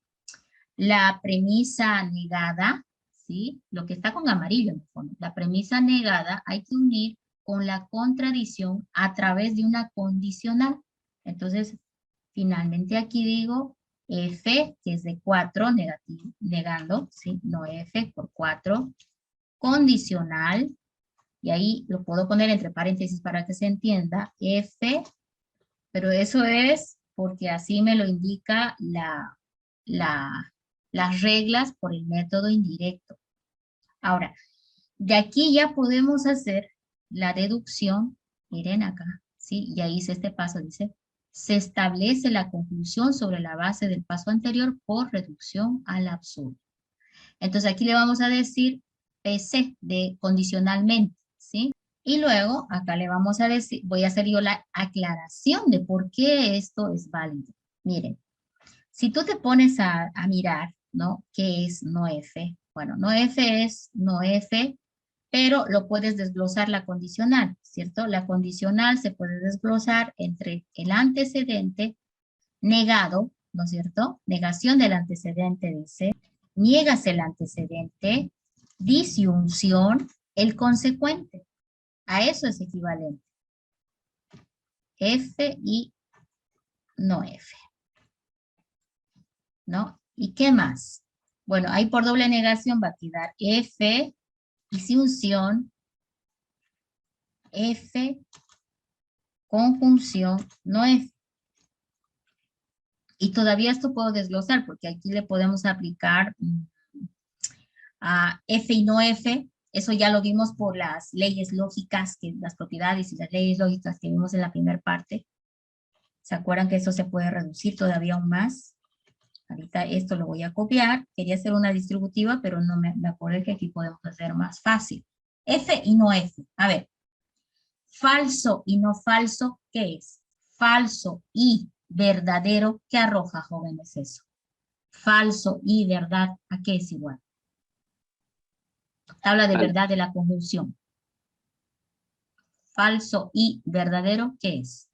La premisa negada, ¿sí? Lo que está con amarillo en el fondo. La premisa negada hay que unir con la contradicción a través de una condicional. Entonces, finalmente aquí digo F, que es de 4, negando, ¿sí? No F por 4, condicional, y ahí lo puedo poner entre paréntesis para que se entienda, F, pero eso es porque así me lo indica las reglas por el método indirecto. Ahora, de aquí ya podemos hacer la deducción, miren acá, ¿sí? Ya hice este paso, dice, Se establece la conclusión sobre la base del paso anterior por reducción al absurdo. Entonces aquí le vamos a decir PC de condicionalmente, ¿sí? Y luego acá le vamos a decir, voy a hacer yo la aclaración de por qué esto es válido. Miren, si tú te pones a mirar, ¿no? ¿Qué es no F? Bueno, no F es no F, pero lo puedes desglosar la condicional, ¿cierto? La condicional se puede desglosar entre el antecedente negado, ¿no es cierto? Negación del antecedente dice, niegas el antecedente, disyunción, el consecuente. A eso es equivalente. F y no F. ¿No? ¿Y qué más? Bueno, ahí por doble negación va a quedar F, disyunción, F, conjunción, no F. Y todavía esto puedo desglosar porque aquí le podemos aplicar a F y no F. Eso ya lo vimos por las leyes lógicas, las propiedades y las leyes lógicas que vimos en la primera parte. ¿Se acuerdan que eso se puede reducir todavía aún más? Ahorita esto lo voy a copiar. Quería hacer una distributiva, pero no me acordé que aquí podemos hacer más fácil. F y no F. A ver. Falso y no falso, ¿qué es? Falso y verdadero, ¿qué arroja, jóvenes, eso? Falso y verdad, ¿a qué es igual? Tabla de verdad de la conjunción. Falso y verdadero, ¿qué es?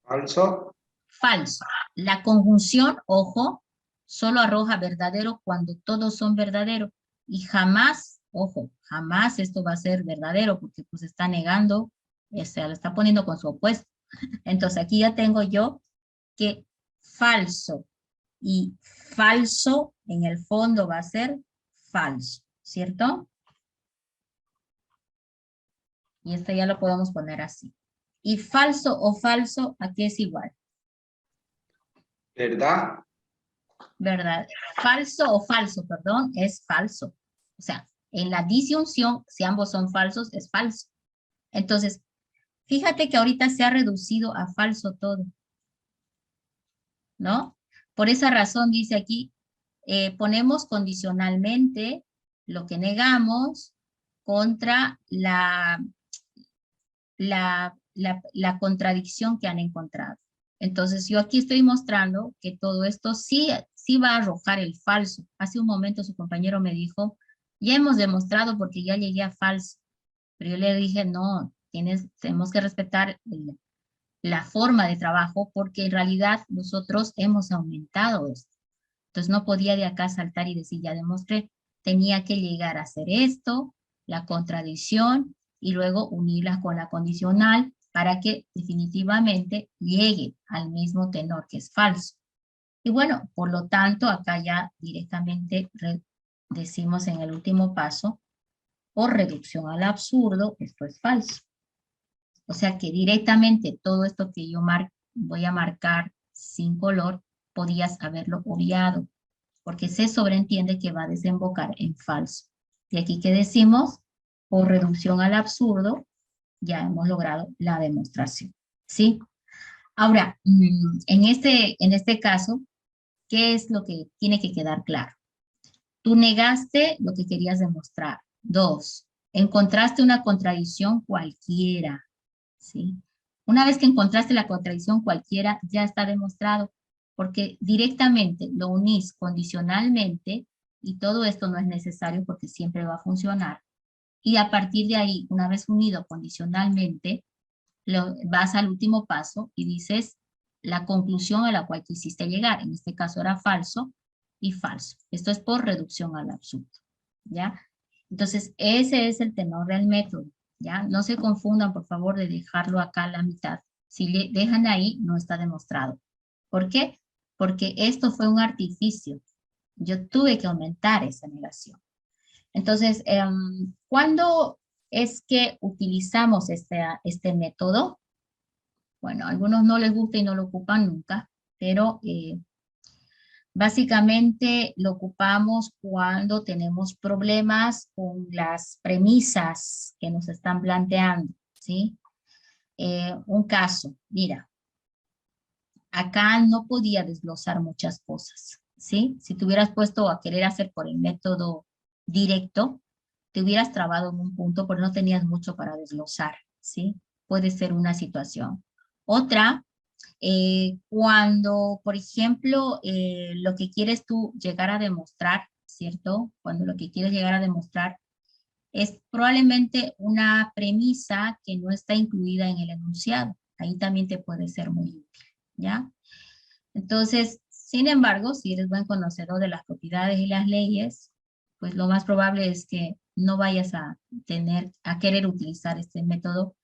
Falso.
Falso. La conjunción, ojo, solo arroja verdadero cuando todos son verdaderos. Y jamás, ojo, jamás esto va a ser verdadero porque pues está negando, lo está poniendo con su opuesto. Entonces aquí ya tengo yo que falso y falso en el fondo va a ser falso, ¿cierto? Y esto ya lo podemos poner así. Y falso o falso, ¿a qué es igual?
¿Verdad?
¿Verdad? Falso o falso, perdón, es falso. O sea, en la disyunción, si ambos son falsos, es falso. Entonces, fíjate que ahorita se ha reducido a falso todo, ¿no? Por esa razón dice aquí, ponemos condicionalmente lo que negamos contra la contradicción que han encontrado. Entonces yo aquí estoy mostrando que todo esto sí va a arrojar el falso. Hace un momento su compañero me dijo, ya hemos demostrado porque ya llegué a falso. Pero yo le dije, no, tenemos que respetar la forma de trabajo porque en realidad nosotros hemos aumentado esto. Entonces no podía de acá saltar y decir, ya demostré, tenía que llegar a hacer esto, la contradicción, y luego unirlas con la condicional para que definitivamente llegue al mismo tenor que es falso. Y bueno, por lo tanto, acá ya directamente decimos en el último paso, por reducción al absurdo, esto es falso. O sea que directamente todo esto que yo voy a marcar sin color, podías haberlo obviado, porque se sobreentiende que va a desembocar en falso. De aquí que decimos, por reducción al absurdo, ya hemos logrado la demostración, ¿sí? Ahora, en este caso, ¿qué es lo que tiene que quedar claro? Tú negaste lo que querías demostrar. 2, encontraste una contradicción cualquiera, ¿sí? Una vez que encontraste la contradicción cualquiera, ya está demostrado, porque directamente lo unís condicionalmente, y todo esto no es necesario porque siempre va a funcionar. Y a partir de ahí, una vez unido condicionalmente, vas al último paso y dices la conclusión a la cual quisiste llegar. En este caso era falso y falso. Esto es por reducción al absurdo, ¿ya? Entonces, ese es el tenor del método, ¿ya? No se confundan, por favor, de dejarlo acá a la mitad. Si le dejan ahí, no está demostrado. ¿Por qué? Porque esto fue un artificio. Yo tuve que aumentar esa negación. Entonces, ¿cuándo es que utilizamos este método? Bueno, a algunos no les gusta y no lo ocupan nunca, pero básicamente lo ocupamos cuando tenemos problemas con las premisas que nos están planteando, ¿sí? un caso, mira, acá no podía desglosar muchas cosas, ¿sí? Si te hubieras puesto a querer hacer por el método directo, te hubieras trabado en un punto porque no tenías mucho para desglosar, ¿sí? Puede ser una situación. Otra, cuando, por ejemplo, lo que quieres tú llegar a demostrar, ¿cierto? Cuando lo que quieres llegar a demostrar es probablemente una premisa que no está incluida en el enunciado. Ahí también te puede ser muy útil, ¿ya? Entonces, sin embargo, si eres buen conocedor de las propiedades y las leyes, pues lo más probable es que no vayas a querer utilizar este método,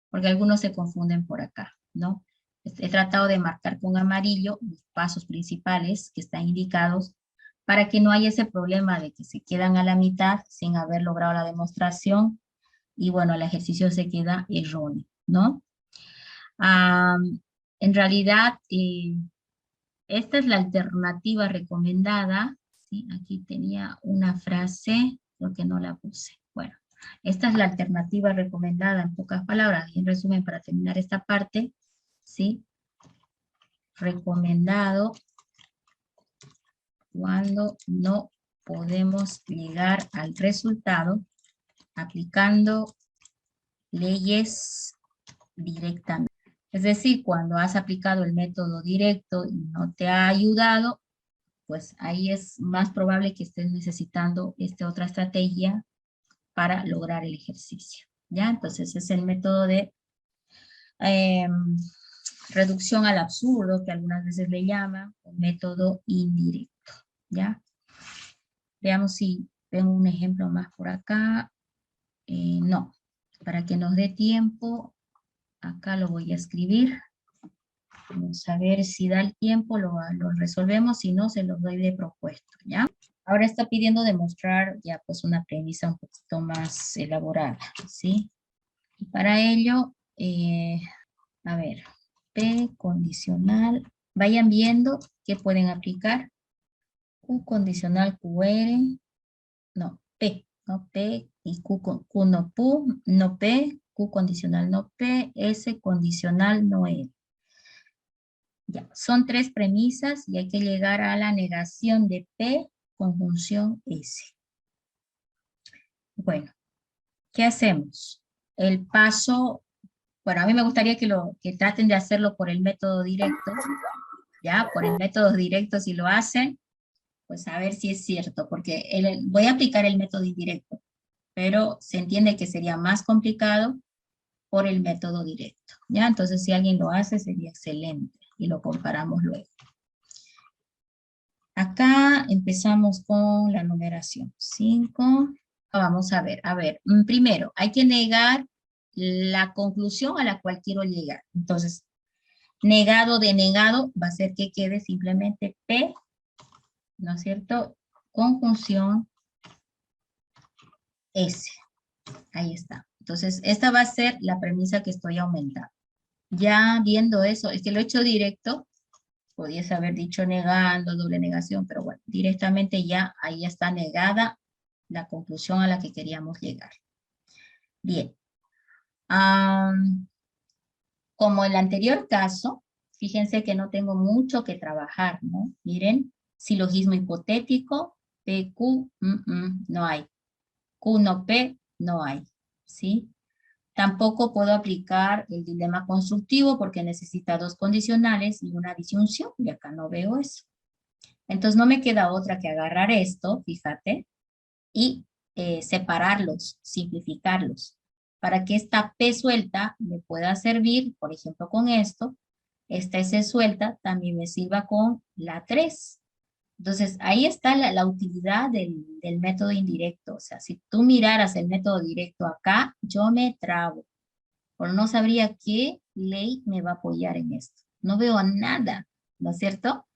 porque algunos se confunden por acá, ¿no? He tratado de marcar con amarillo los pasos principales que están indicados para que no haya ese problema de que se quedan a la mitad sin haber logrado la demostración y bueno, el ejercicio se queda erróneo, ¿no? En realidad, esta es la alternativa recomendada, ¿sí? Aquí tenía una frase, creo que no la puse. Bueno, esta es la alternativa recomendada en pocas palabras, y en resumen para terminar esta parte, ¿sí? Recomendado cuando no podemos llegar al resultado aplicando leyes directamente. Es decir, cuando has aplicado el método directo y no te ha ayudado, pues ahí es más probable que estés necesitando esta otra estrategia para lograr el ejercicio, ¿ya? Entonces es el método de reducción al absurdo, que algunas veces le llaman, o método indirecto, ¿ya? Veamos si tengo un ejemplo más por acá. No, para que nos dé tiempo, acá lo voy a escribir. Vamos a ver si da el tiempo, lo resolvemos, si no, se los doy de propuesto, ¿ya? Ahora está pidiendo demostrar ya pues una premisa un poquito más elaborada, ¿sí? Y para ello, a ver, P condicional, vayan viendo qué pueden aplicar. Q condicional QR, no, P, no P, y Q no Q, no P, Q condicional no P, S condicional no L. Ya, son tres premisas y hay que llegar a la negación de P conjunción S. Bueno, ¿qué hacemos? El paso, bueno, a mí me gustaría que traten de hacerlo por el método directo, ya, por el método directo si lo hacen, pues a ver si es cierto, porque voy a aplicar el método indirecto, pero se entiende que sería más complicado por el método directo, ya, entonces si alguien lo hace sería excelente y lo comparamos luego. Acá empezamos con la numeración 5. Vamos a ver, primero hay que negar la conclusión a la cual quiero llegar. Entonces, negado de negado va a ser que quede simplemente P, ¿no es cierto? Conjunción S. Ahí está. Entonces, esta va a ser la premisa que estoy aumentando. Ya viendo eso, es que lo he hecho directo, podías haber dicho negando, doble negación, pero bueno, directamente ya ahí está negada la conclusión a la que queríamos llegar. Bien. Como el anterior caso, fíjense que no tengo mucho que trabajar, ¿no? Miren, silogismo hipotético, PQ, no hay. Q no P, no hay, ¿sí? Tampoco puedo aplicar el dilema constructivo porque necesita dos condicionales y una disyunción, y acá no veo eso. Entonces no me queda otra que agarrar esto, fíjate, y separarlos, simplificarlos, para que esta P suelta me pueda servir, por ejemplo con esto, esta S suelta también me sirva con la 3. Entonces ahí está la utilidad del método indirecto. O sea, si tú miraras el método directo acá, yo me trabo, pero no sabría qué ley me va a apoyar en esto. No veo nada, ¿no es cierto?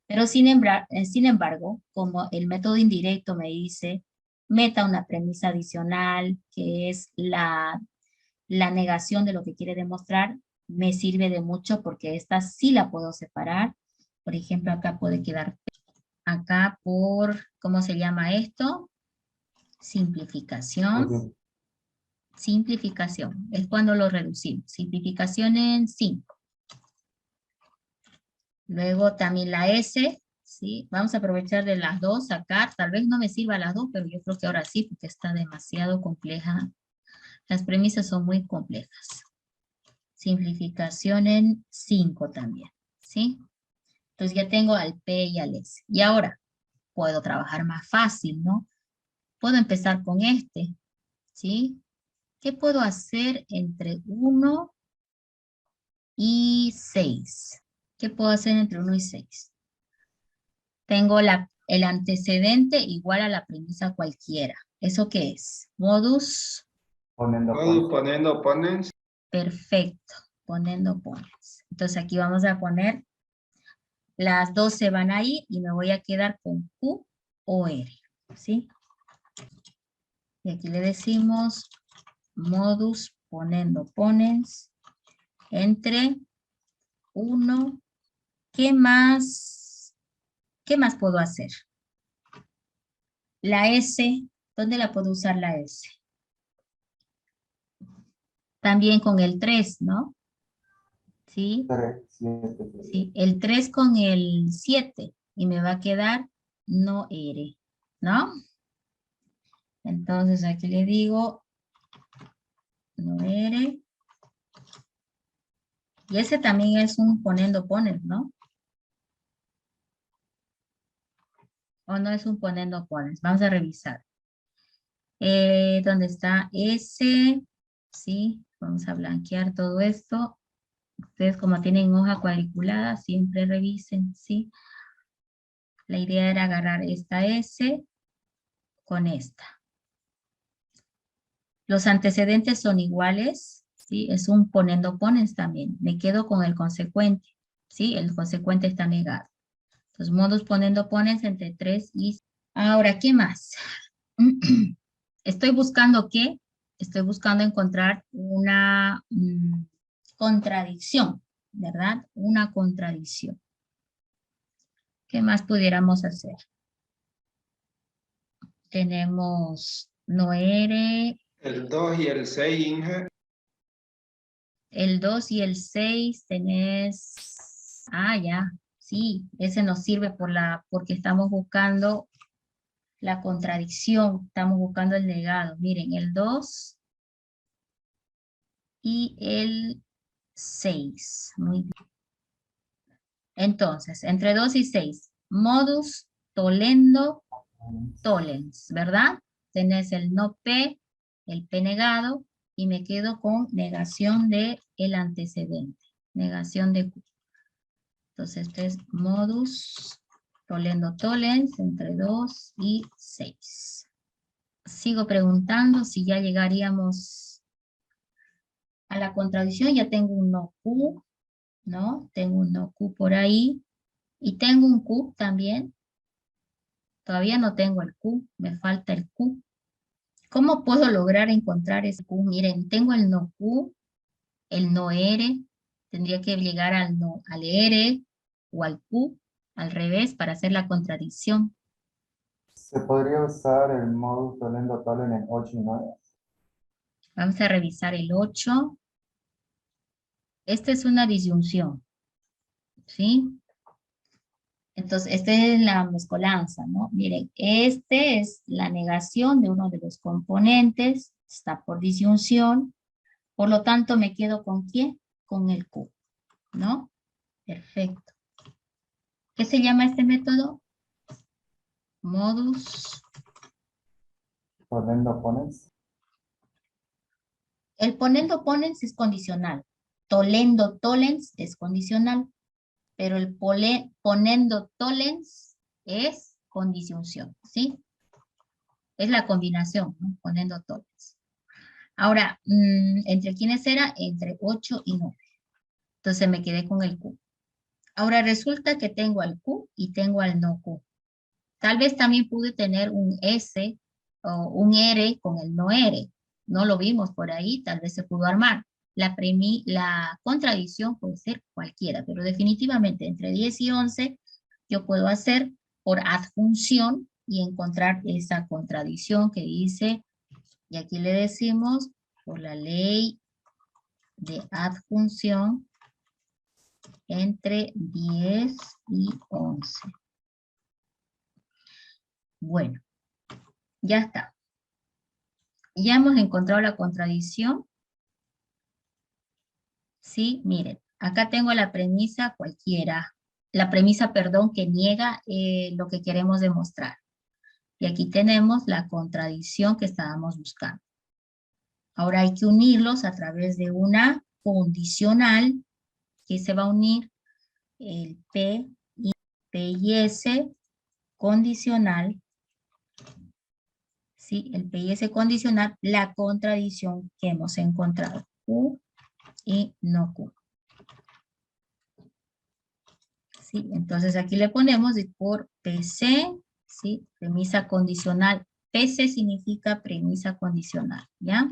Pero sin embargo, como el método indirecto me dice, meta una premisa adicional, que es la negación de lo que quiere demostrar, me sirve de mucho porque esta sí la puedo separar. Por ejemplo, acá puede quedar, acá por, ¿cómo se llama esto? Simplificación. Simplificación, es cuando lo reducimos. Simplificación en 5. Luego también la S, ¿sí? Vamos a aprovechar de las dos, sacar. Tal vez no me sirva las dos, pero yo creo que ahora sí, porque está demasiado compleja. Las premisas son muy complejas. Simplificación en 5 también, ¿sí? Entonces ya tengo al P y al S. Y ahora puedo trabajar más fácil, ¿no? Puedo empezar con este, ¿sí? ¿Qué puedo hacer entre 1 y 6? ¿Qué puedo hacer entre 1 y 6? Tengo el antecedente igual a la premisa cualquiera. ¿Eso qué es? Modus.
Poniendo
Modus
ponens.
poniendo ponens.
Perfecto. Poniendo ponens. Entonces aquí vamos a poner, las dos se van a ir y me voy a quedar con Q o R. ¿Sí? Y aquí le decimos modus poniendo ponens entre 1. ¿Qué más puedo hacer? La S, ¿dónde la puedo usar la S? También con el 3, ¿no? ¿Sí?
3, 7, 3.
Sí, el 3 con el 7 y me va a quedar no R, ¿no? Entonces aquí le digo no R. Y ese también es un poniendo pones, ¿no? O no es un poniendo pones. Vamos a revisar. ¿Dónde está S? Sí, vamos a blanquear todo esto. Ustedes como tienen hoja cuadriculada, siempre revisen, ¿sí? La idea era agarrar esta S con esta. Los antecedentes son iguales, ¿sí? Es un poniendo pones también. Me quedo con el consecuente, ¿sí? El consecuente está negado. Entonces, modus poniendo pones entre 3 y... Ahora, ¿qué más? Estoy buscando ¿qué? Estoy buscando encontrar una contradicción, ¿verdad? Una contradicción. ¿Qué más pudiéramos hacer? Tenemos no R,
El 2 y el 6, Inge.
el 2 y el 6 tenés... Ah, ya, sí, ese nos sirve porque estamos buscando la contradicción, estamos buscando el negado. Miren, el 2 y el 6. Muy bien. Entonces, entre 2 y 6, modus tollendo tollens, ¿verdad? Tenés el no P, el P negado, y me quedo con negación de el antecedente, negación de Q. Entonces, este es modus tollendo tollens entre 2 y 6. Sigo preguntando si ya llegaríamos a la contradicción. Ya tengo un no Q, ¿no? Tengo un no Q por ahí. Y tengo un Q también. Todavía no tengo el Q, me falta el Q. ¿Cómo puedo lograr encontrar ese Q? Miren, tengo el no Q, el no R. Tendría que llegar al R o al Q, al revés, para hacer la contradicción.
¿Se podría usar el modus tollendo tollen en 8 y 9?
Vamos a revisar el 8. Esta es una disyunción, ¿sí? Entonces, esta es la mezcolanza, ¿no? Miren, este es la negación de uno de los componentes, está por disyunción, por lo tanto me quedo con ¿quién? Con el Q, ¿no? Perfecto. ¿Qué se llama este método? Modus.
Tollendo ponens.
El ponendo ponens es condicional. Tollendo tollens es condicional. Pero el ponendo tollens es con disyunción, ¿sí? Es la combinación, ¿no? Ponendo tollens. Ahora, ¿entre quiénes era? Entre 8 y 9. Entonces me quedé con el Q. Ahora resulta que tengo al Q y tengo al no Q. Tal vez también pude tener un S o un R con el no R. No lo vimos por ahí, tal vez se pudo armar. La contradicción puede ser cualquiera, pero definitivamente entre 10 y 11 yo puedo hacer por adjunción y encontrar esa contradicción que dice, y aquí le decimos por la ley de adjunción entre 10 y 11. Bueno, ya está. Ya hemos encontrado la contradicción. Sí, miren, acá tengo la premisa cualquiera. La premisa, perdón, que niega lo que queremos demostrar. Y aquí tenemos la contradicción que estábamos buscando. Ahora hay que unirlos a través de una condicional que se va a unir el P y S condicional. ¿Sí? El P y S condicional, la contradicción que hemos encontrado. Q y no Q. ¿Sí? Entonces aquí le ponemos por PC, ¿sí? Premisa condicional. PC significa premisa condicional, ¿ya?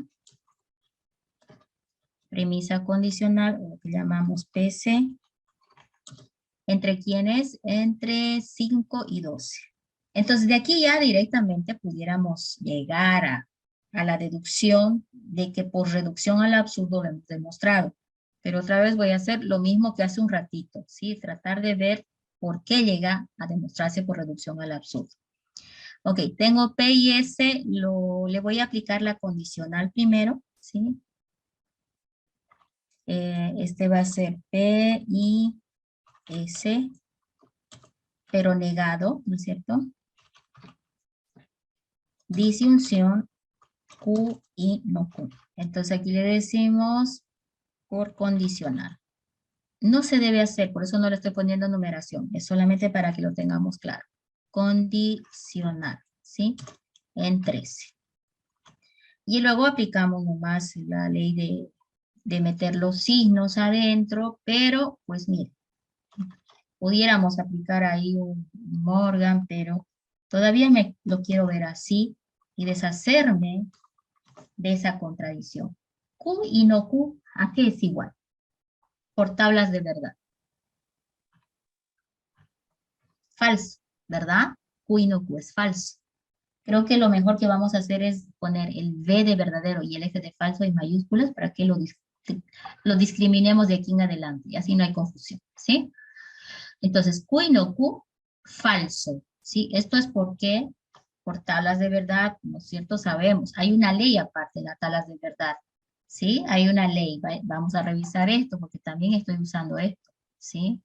Premisa condicional, o lo que llamamos PC. ¿Entre quiénes? Entre 5 y 12. Entonces de aquí ya directamente pudiéramos llegar a la deducción de que por reducción al absurdo lo hemos demostrado. Pero otra vez voy a hacer lo mismo que hace un ratito, ¿sí? Tratar de ver por qué llega a demostrarse por reducción al absurdo. Ok, tengo P y S, le voy a aplicar la condicional primero, ¿sí? Este va a ser P y S, pero negado, ¿no es cierto? Disyunción Q y no Q. Entonces aquí le decimos por condicional. No se debe hacer, por eso no le estoy poniendo numeración, es solamente para que lo tengamos claro. Condicional, ¿sí? En 13. Y luego aplicamos nomás la ley de meter los signos adentro, pero pues mire, pudiéramos aplicar ahí un Morgan, pero todavía lo quiero ver así y deshacerme de esa contradicción. Q y no Q, ¿a qué es igual? Por tablas de verdad. Falso, ¿verdad? Q y no Q es falso. Creo que lo mejor que vamos a hacer es poner el V de verdadero y el F de falso en mayúsculas para que lo discriminemos de aquí en adelante y así no hay confusión, ¿sí? Entonces, Q y no Q, falso, ¿sí? Esto es porque por tablas de verdad, ¿no es cierto? Sabemos, hay una ley aparte de las tablas de verdad, ¿sí? Hay una ley, vamos a revisar esto porque también estoy usando esto, ¿sí?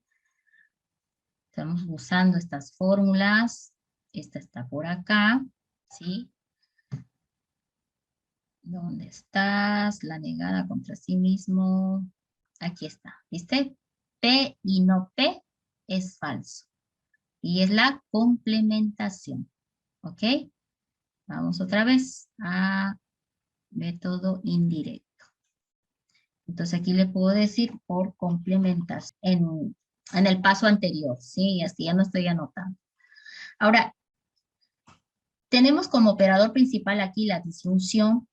Estamos usando estas fórmulas, esta está por acá, ¿sí? ¿Dónde estás? La negada contra sí mismo. Aquí está, ¿viste? P y no P es falso. Y es la complementación, ¿ok? Vamos otra vez a método indirecto. Entonces aquí le puedo decir por complementación en el paso anterior, ¿sí? Así ya no estoy anotando. Ahora, tenemos como operador principal aquí la disyunción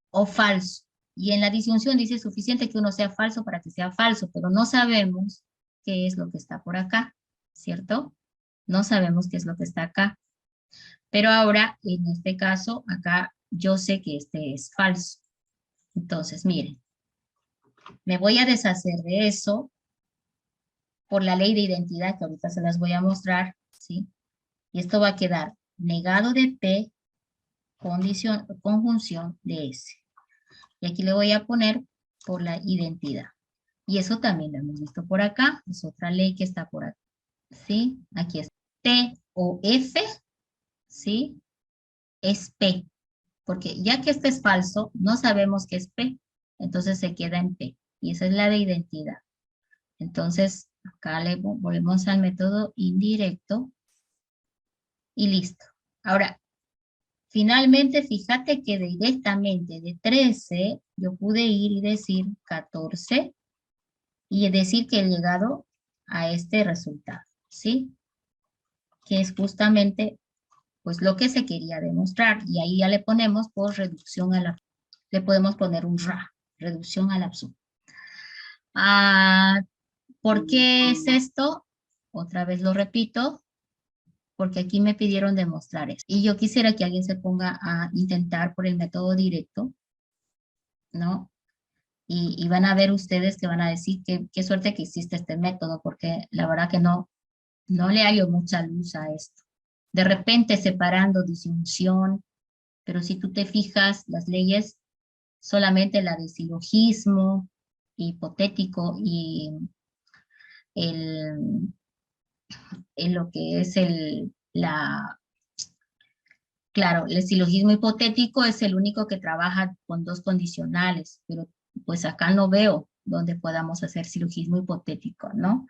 o falso. Y en la disyunción dice suficiente que uno sea falso para que sea falso, pero no sabemos qué es lo que está por acá, ¿cierto? No sabemos qué es lo que está acá. Pero ahora, en este caso, acá yo sé que este es falso. Entonces, miren, me voy a deshacer de eso por la ley de identidad que ahorita se las voy a mostrar, ¿sí? Y esto va a quedar negado de P, conjunción de S. Y aquí le voy a poner por la identidad. Y eso también lo hemos visto por acá. Es otra ley que está por aquí. ¿Sí? Aquí es P o F. ¿Sí? Es P. Porque ya que este es falso, no sabemos qué es P. Entonces se queda en P. Y esa es la de identidad. Entonces, acá le volvemos al método indirecto. Y listo. Ahora, finalmente, fíjate que directamente de 13, yo pude ir y decir 14 y decir que he llegado a este resultado, ¿sí? Que es justamente, pues, lo que se quería demostrar. Y ahí ya le ponemos por reducción al absurdo. Le podemos poner un RA, reducción al absurdo. ¿Por qué es esto? Otra vez lo repito. Porque aquí me pidieron demostrar esto. Y yo quisiera que alguien se ponga a intentar por el método directo ¿no? Y van a ver ustedes que van a decir que qué suerte que existe este método, porque la verdad que no le hallo mucha luz a esto. De repente separando disyunción, pero si tú te fijas, las leyes, solamente la de silogismo, hipotético y el, en lo que es claro, el silogismo hipotético es el único que trabaja con dos condicionales, pero pues acá no veo donde podamos hacer silogismo hipotético, ¿no?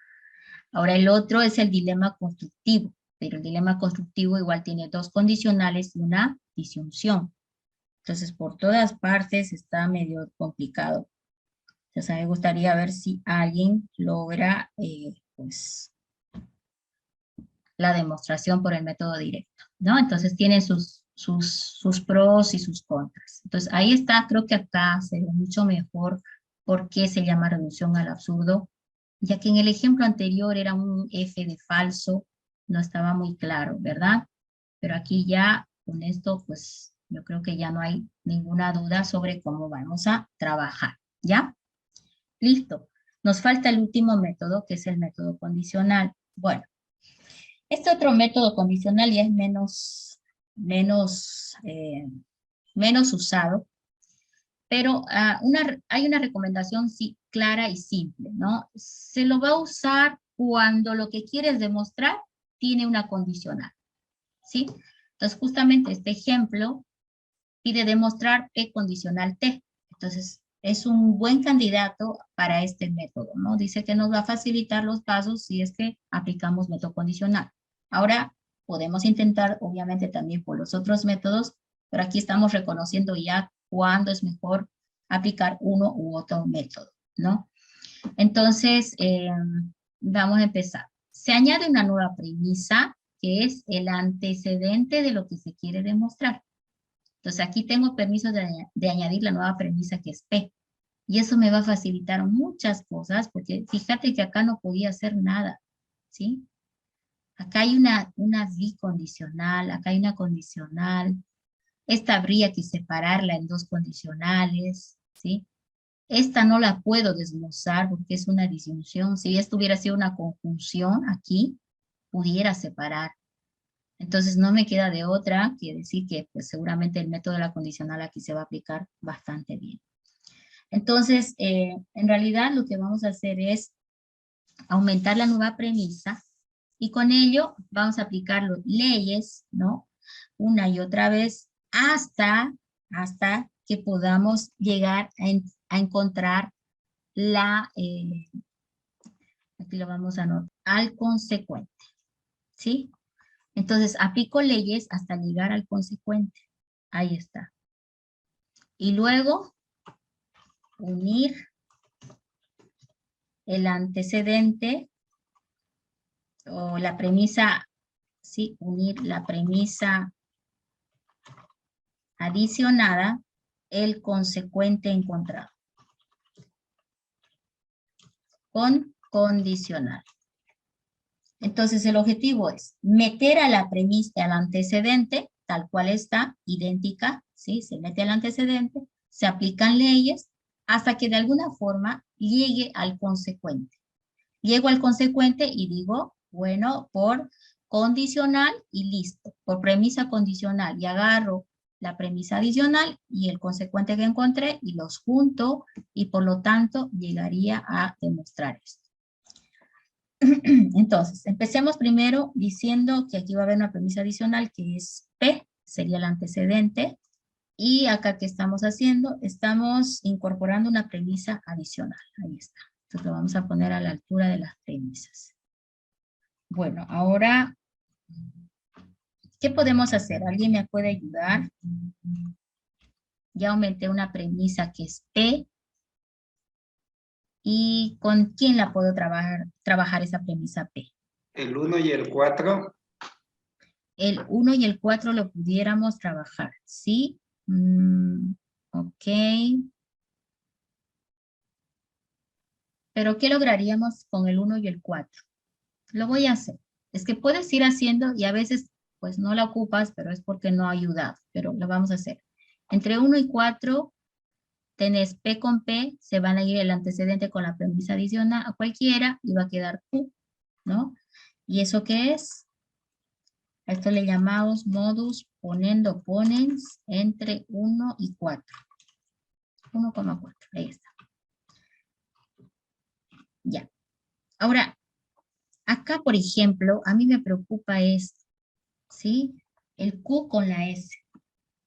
Ahora el otro es el dilema constructivo, pero el dilema constructivo igual tiene dos condicionales y una disyunción. Entonces por todas partes está medio complicado. Entonces a mí me gustaría ver si alguien logra pues la demostración por el método directo, ¿no? Entonces tiene sus pros y sus contras. Entonces ahí está, creo que acá se ve mucho mejor por qué se llama reducción al absurdo, ya que en el ejemplo anterior era un F de falso, no estaba muy claro, ¿verdad? Pero aquí ya con esto, pues yo creo que ya no hay ninguna duda sobre cómo vamos a trabajar, ¿ya? Listo. Nos falta el último método, que es el método condicional. Bueno, este otro método condicional ya es menos usado, pero hay una recomendación sí, clara y simple, ¿no? Se lo va a usar cuando lo que quieres demostrar tiene una condicional, ¿sí? Entonces, justamente este ejemplo pide demostrar P condicional T. Entonces, es un buen candidato para este método, ¿no? Dice que nos va a facilitar los pasos si es que aplicamos método condicional. Ahora, podemos intentar, obviamente, también por los otros métodos, pero aquí estamos reconociendo ya cuándo es mejor aplicar uno u otro método, ¿no? Entonces, vamos a empezar. Se añade una nueva premisa, que es el antecedente de lo que se quiere demostrar. Entonces, aquí tengo permiso de añadir la nueva premisa, que es P. Y eso me va a facilitar muchas cosas, porque fíjate que acá no podía hacer nada, ¿sí? Acá hay una bicondicional, acá hay una condicional. Esta habría que separarla en dos condicionales, ¿sí? Esta no la puedo desglosar porque es una disyunción. Si esto hubiera sido una conjunción aquí, pudiera separar. Entonces no me queda de otra que decir que pues seguramente el método de la condicional aquí se va a aplicar bastante bien. Entonces, en realidad lo que vamos a hacer es aumentar la nueva premisa y con ello vamos a aplicar las leyes, ¿no? Una y otra vez hasta que podamos llegar a encontrar aquí lo vamos a anotar, al consecuente, ¿sí? Entonces aplico leyes hasta llegar al consecuente. Ahí está. Y luego unir el antecedente o la premisa, sí, unir la premisa adicionada, el consecuente encontrado, con condicional. Entonces el objetivo es meter a la premisa, al antecedente, tal cual está, idéntica, ¿sí? Se mete al antecedente, se aplican leyes, hasta que de alguna forma llegue al consecuente. Llego al consecuente y digo, bueno, por condicional y listo. Por premisa condicional y agarro la premisa adicional y el consecuente que encontré y los junto y por lo tanto llegaría a demostrar esto. Entonces, empecemos primero diciendo que aquí va a haber una premisa adicional que es P, sería el antecedente. Y acá, ¿qué estamos haciendo? Estamos incorporando una premisa adicional. Ahí está. Entonces lo vamos a poner a la altura de las premisas. Bueno, ahora, ¿qué podemos hacer? ¿Alguien me puede ayudar? Ya aumenté una premisa que es P. ¿Y con quién la puedo trabajar esa premisa P?
El 1 y el 4.
El 1 y el 4 lo pudiéramos trabajar, ¿sí? Ok. Pero ¿qué lograríamos con el 1 y el 4? Lo voy a hacer. Es que puedes ir haciendo y a veces pues no la ocupas, pero es porque no ha ayudado, pero lo vamos a hacer. Entre 1 y 4 tenés P con P, se van a ir el antecedente con la premisa adicional a cualquiera y va a quedar Q, ¿no? ¿Y eso qué es? A esto le llamamos modus ponendo ponens entre 1 y 4. 1,4, ahí está. Ya. Ahora, acá, por ejemplo, a mí me preocupa esto, ¿sí? El Q con la S,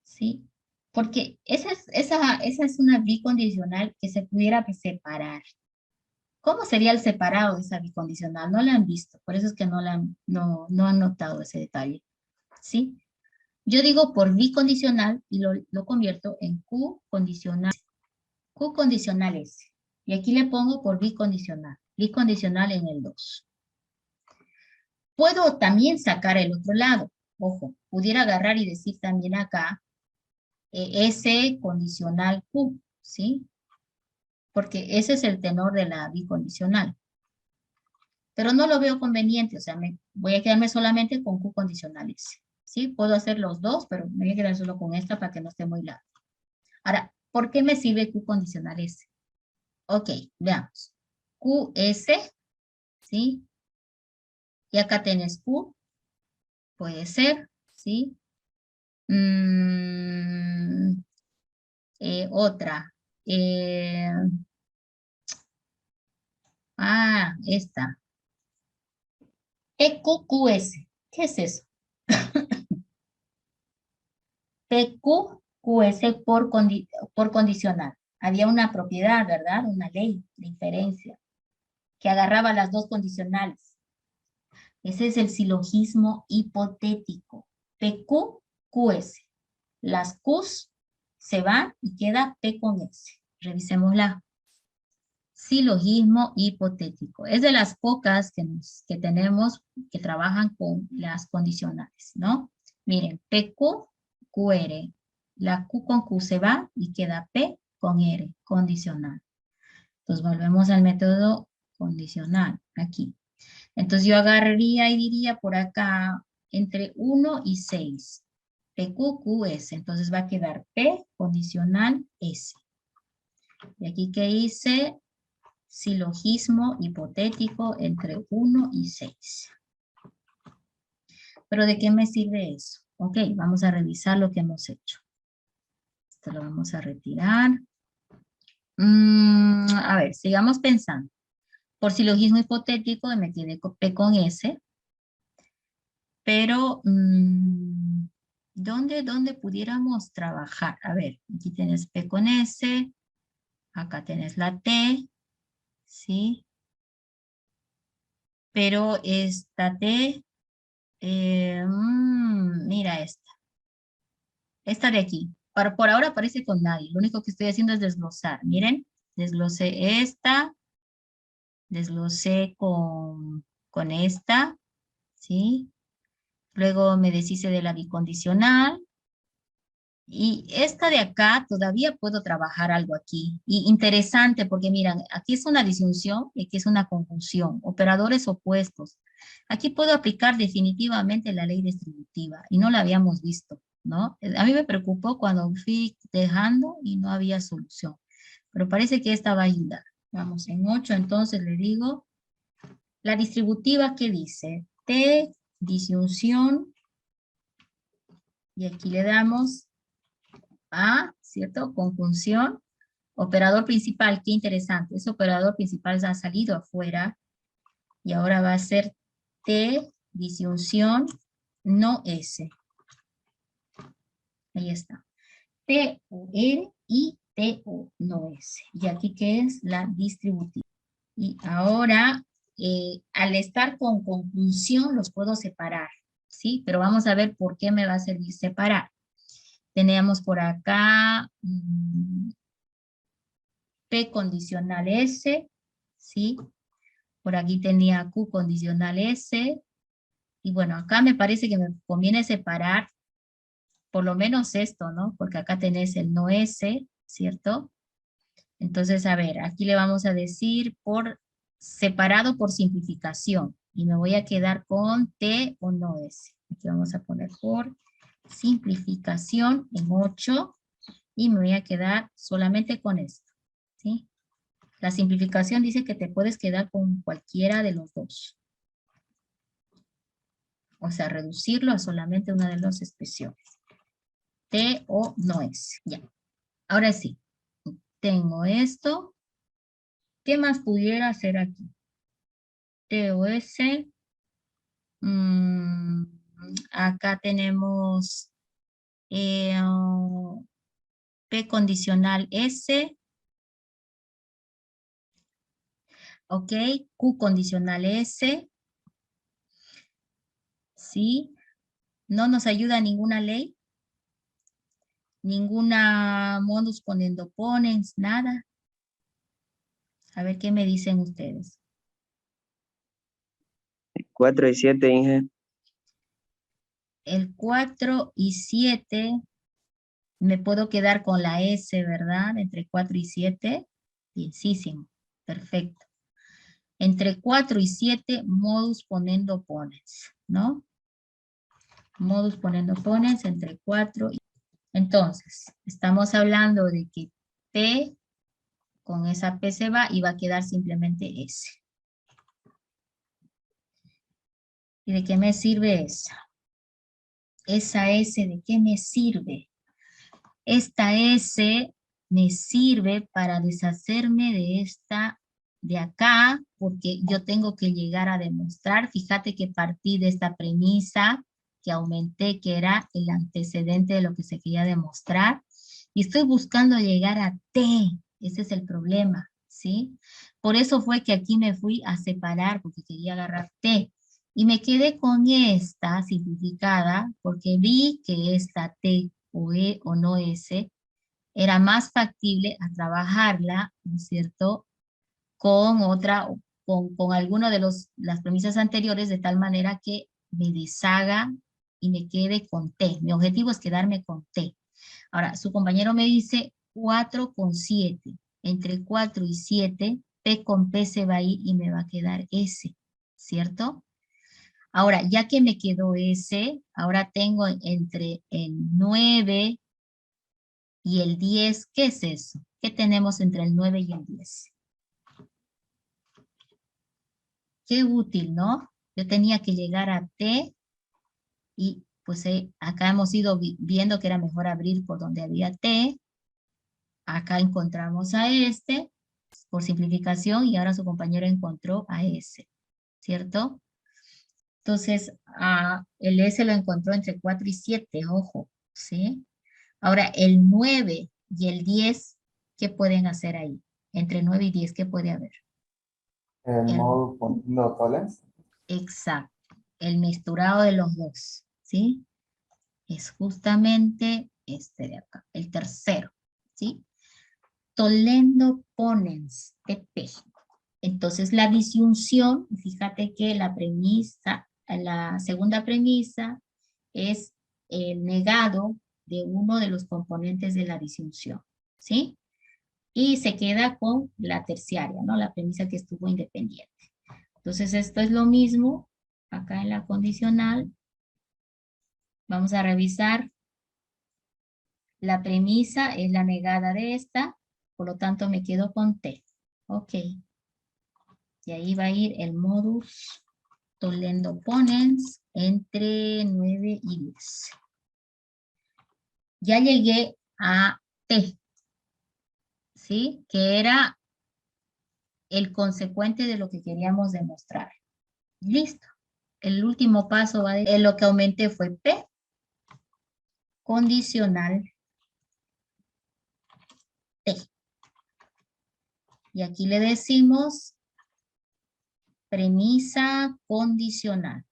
¿sí? Porque esa es una bicondicional que se pudiera separar. ¿Cómo sería el separado de esa bicondicional? No la han visto, por eso es que no han notado ese detalle, ¿sí? Yo digo por bicondicional y lo convierto en Q condicional S. Y aquí le pongo por bicondicional en el 2. Puedo también sacar el otro lado. Ojo, pudiera agarrar y decir también acá S condicional Q, ¿sí? Porque ese es el tenor de la bicondicional. Pero no lo veo conveniente, o sea, voy a quedarme solamente con Q condicional S, ¿sí? Puedo hacer los dos, pero me voy a quedar solo con esta para que no esté muy largo. Ahora, ¿por qué me sirve Q condicional S? Ok, veamos. QS, ¿sí? Y acá tenés Q, puede ser, ¿sí? Otra. Esta. PQQS. ¿Qué es eso? PQQS por condicional. Había una propiedad, ¿verdad? Una ley de inferencia que agarraba las dos condicionales. Ese es el silogismo hipotético. PQQS. Las Qs se van y queda P con S. Revisémosla. Silogismo hipotético. Es de las pocas que tenemos que trabajan con las condicionales, ¿no? Miren, PQ, QR. La Q con Q se va y queda P con R, condicional. Entonces volvemos al método condicional, aquí. Entonces yo agarraría y diría por acá entre 1 y 6. PQQS. Entonces va a quedar P condicional S. Y aquí que hice silogismo hipotético entre 1 y 6. ¿Pero de qué me sirve eso? Ok, vamos a revisar lo que hemos hecho. Esto lo vamos a retirar. A ver, sigamos pensando. Por silogismo hipotético me quedé con P con S. Pero, ¿dónde pudiéramos trabajar? A ver, aquí tienes P con S. Acá tienes la T. ¿Sí? Pero esta T, mira esta. Esta de aquí. Por ahora aparece con nadie. Lo único que estoy haciendo es desglosar. Miren, desglosé esta. Desglosé con esta. ¿Sí? Luego me deshice de la bicondicional. Y esta de acá todavía puedo trabajar algo aquí. Y interesante porque miran, aquí es una disyunción y aquí es una conjunción. Operadores opuestos. Aquí puedo aplicar definitivamente la ley distributiva y no la habíamos visto, ¿no? A mí me preocupó cuando fui dejando y no había solución. Pero parece que esta va a ayudar. Vamos en 8, entonces le digo, la distributiva, ¿qué dice? T, disyunción, y aquí le damos A, ¿cierto? Conjunción. Operador principal, qué interesante. Ese operador principal ha salido afuera y ahora va a ser T, disyunción, no S. Ahí está. T o R y T o no S. Y aquí que es la distributiva. Y ahora, al estar con conjunción, los puedo separar, ¿sí? Pero vamos a ver por qué me va a servir separar. Tenemos por acá P condicional S, ¿sí? Por aquí tenía Q condicional S. Y bueno, acá me parece que me conviene separar por lo menos esto, ¿no? Porque acá tenés el no S, ¿cierto? Entonces, a ver, aquí le vamos a decir por separado por simplificación. Y me voy a quedar con T o no S. Aquí vamos a poner por simplificación en 8. y me voy a quedar solamente con esto, ¿sí? La simplificación dice que te puedes quedar con cualquiera de los dos. O sea, reducirlo a solamente una de las expresiones. T o no es. Ya. Ahora sí. Tengo esto. ¿Qué más pudiera hacer aquí? T o S. Acá tenemos P condicional S. Ok. Q condicional S. ¿Sí? No nos ayuda ninguna ley. Ninguna modus ponendo ponens, nada. A ver qué me dicen ustedes.
4 y 7, Inge.
El 4 y 7, me puedo quedar con la S, ¿verdad? Entre 4 y 7. Bienísimo. Perfecto. Entre 4 y 7, modus ponendo ponens, ¿no? Modus ponendo ponens entre 4 y... Entonces, estamos hablando de que P, con esa P se va y va a quedar simplemente S. ¿Y de qué me sirve esa? Esa S, ¿de qué me sirve? Esta S me sirve para deshacerme de esta de acá, porque yo tengo que llegar a demostrar. Fíjate que partí de esta premisa que aumenté, que era el antecedente de lo que se quería demostrar. Y estoy buscando llegar a T. Ese es el problema, ¿sí? Por eso fue que aquí me fui a separar, porque quería agarrar T. Y me quedé con esta simplificada, porque vi que esta T o E o no S era más factible a trabajarla, ¿no es cierto?, con otra, con alguno de las premisas anteriores, de tal manera que me deshaga y me quede con T. Mi objetivo es quedarme con T. Ahora, su compañero me dice 4 con 7. Entre 4 y 7, P con P se va a ir y me va a quedar S, ¿cierto? Ahora, ya que me quedó S, ahora tengo entre el 9 y el 10, ¿qué es eso? ¿Qué tenemos entre el 9 y el 10? Qué útil, ¿no? Yo tenía que llegar a T y pues acá hemos ido viendo que era mejor abrir por donde había T. Acá encontramos a este, por simplificación, y ahora su compañero encontró a S, ¿cierto? Entonces, el S lo encontró entre 4 y 7, ojo, ¿sí? Ahora, el 9 y el 10, ¿qué pueden hacer ahí? Entre 9 y 10, ¿qué puede haber?
El modo poniendo tolerance.
Exacto, el mixturado de los dos, ¿sí? Es justamente este de acá, el tercero, ¿sí? Tollendo ponens, TP. Entonces, la disyunción, fíjate que la premisa, la segunda premisa es el negado de uno de los componentes de la disyunción, ¿sí? Y se queda con la terciaria, ¿no? La premisa que estuvo independiente. Entonces, esto es lo mismo acá en la condicional. Vamos a revisar. La premisa es la negada de esta, por lo tanto me quedo con T. Ok. Y ahí va a ir el modus tollendo ponens entre 9 y 10. Ya llegué a T, ¿sí? Que era el consecuente de lo que queríamos demostrar. Listo. El último paso va de lo que aumenté fue P condicional T. Y aquí le decimos premisa condicional.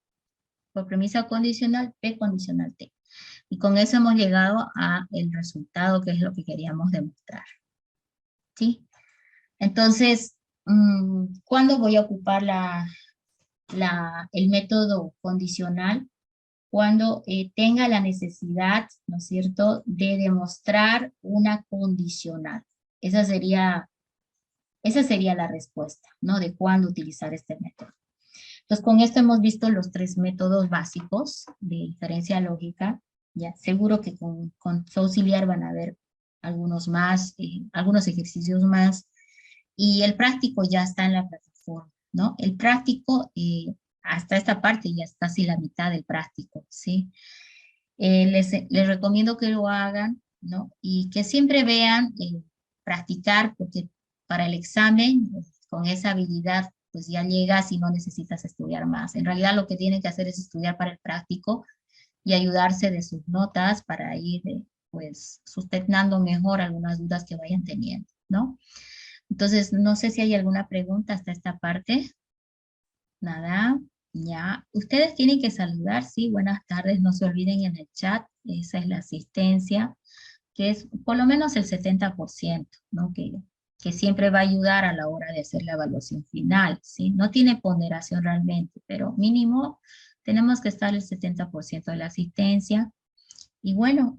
Por premisa condicional, P condicional T. Y con eso hemos llegado a el resultado, que es lo que queríamos demostrar. ¿Sí? Entonces, ¿cuándo voy a ocupar el método condicional? Cuando tenga la necesidad, ¿no es cierto?, de demostrar una condicional. Esa sería la respuesta, ¿no?, de cuándo utilizar este método. Entonces, con esto hemos visto los 3 métodos básicos de inferencia lógica. Ya, seguro que con su auxiliar van a ver algunos más, algunos ejercicios más, y el práctico ya está en la plataforma, ¿no? El práctico, hasta esta parte ya es casi la mitad del práctico, ¿sí? Les recomiendo que lo hagan, ¿no? Y que siempre vean, practicar, porque para el examen, con esa habilidad, pues ya llegas y no necesitas estudiar más. En realidad lo que tienen que hacer es estudiar para el práctico y ayudarse de sus notas para ir, pues, sustentando mejor algunas dudas que vayan teniendo, ¿no? Entonces, no sé si hay alguna pregunta hasta esta parte. Nada, ya. Ustedes tienen que saludar, sí, buenas tardes, no se olviden en el chat, esa es la asistencia, que es por lo menos el 70%, ¿no? Que siempre va a ayudar a la hora de hacer la evaluación final, ¿sí? No tiene ponderación realmente, pero mínimo tenemos que estar el 70% de la asistencia. Y bueno,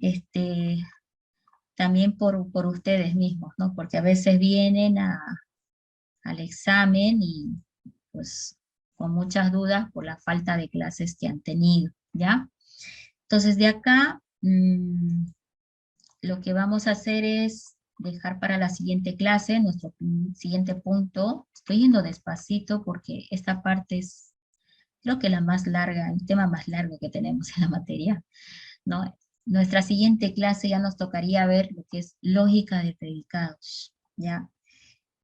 también por ustedes mismos, ¿no? Porque a veces vienen al examen y pues con muchas dudas por la falta de clases que han tenido, ¿ya? Entonces de acá, lo que vamos a hacer es dejar para la siguiente clase, nuestro siguiente punto. Estoy yendo despacito porque esta parte es, creo que la más larga, el tema más largo que tenemos en la materia, ¿no? Nuestra siguiente clase ya nos tocaría ver lo que es lógica de predicados, ¿ya?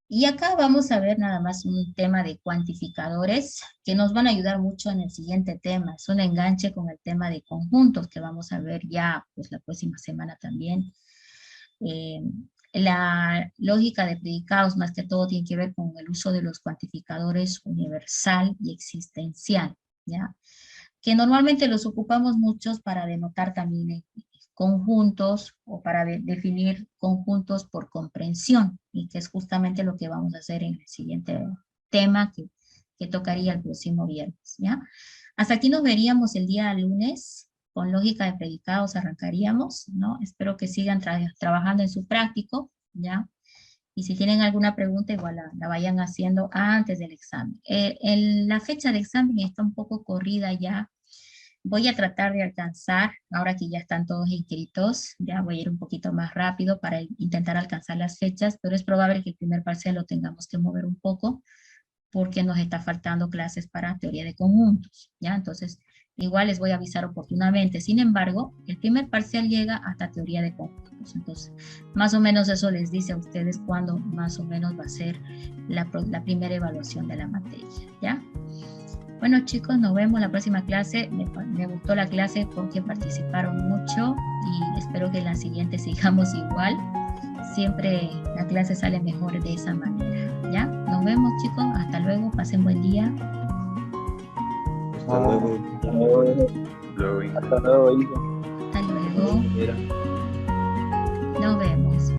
Y acá vamos a ver nada más un tema de cuantificadores que nos van a ayudar mucho en el siguiente tema. Es un enganche con el tema de conjuntos que vamos a ver ya pues la próxima semana también. La lógica de predicados más que todo tiene que ver con el uso de los cuantificadores universal y existencial, ¿ya? Que normalmente los ocupamos muchos para denotar también conjuntos o para definir conjuntos por comprensión, y que es justamente lo que vamos a hacer en el siguiente tema que tocaría el próximo viernes, ¿ya? Hasta aquí nos veríamos el día lunes, con lógica de predicados arrancaríamos, ¿no? Espero que sigan trabajando en su práctico, ¿ya? Y si tienen alguna pregunta, igual la vayan haciendo antes del examen. La fecha de examen está un poco corrida ya. Voy a tratar de alcanzar, ahora que ya están todos inscritos, ya voy a ir un poquito más rápido para intentar alcanzar las fechas, pero es probable que el primer parcial lo tengamos que mover un poco, porque nos está faltando clases para teoría de conjuntos, ¿ya? Entonces, igual les voy a avisar oportunamente. Sin embargo, el primer parcial llega hasta teoría de conjuntos. Entonces, más o menos eso les dice a ustedes cuándo más o menos va a ser la primera evaluación de la materia, ¿ya? Bueno, chicos, nos vemos la próxima clase. Me gustó la clase porque participaron mucho y espero que en la siguiente sigamos igual. Siempre la clase sale mejor de esa manera, ¿ya? Nos vemos, chicos. Hasta luego. Pasen buen día.
Hasta luego.
Luego,
Hasta luego, hijo.
Hasta luego.
Inge.
Nos vemos.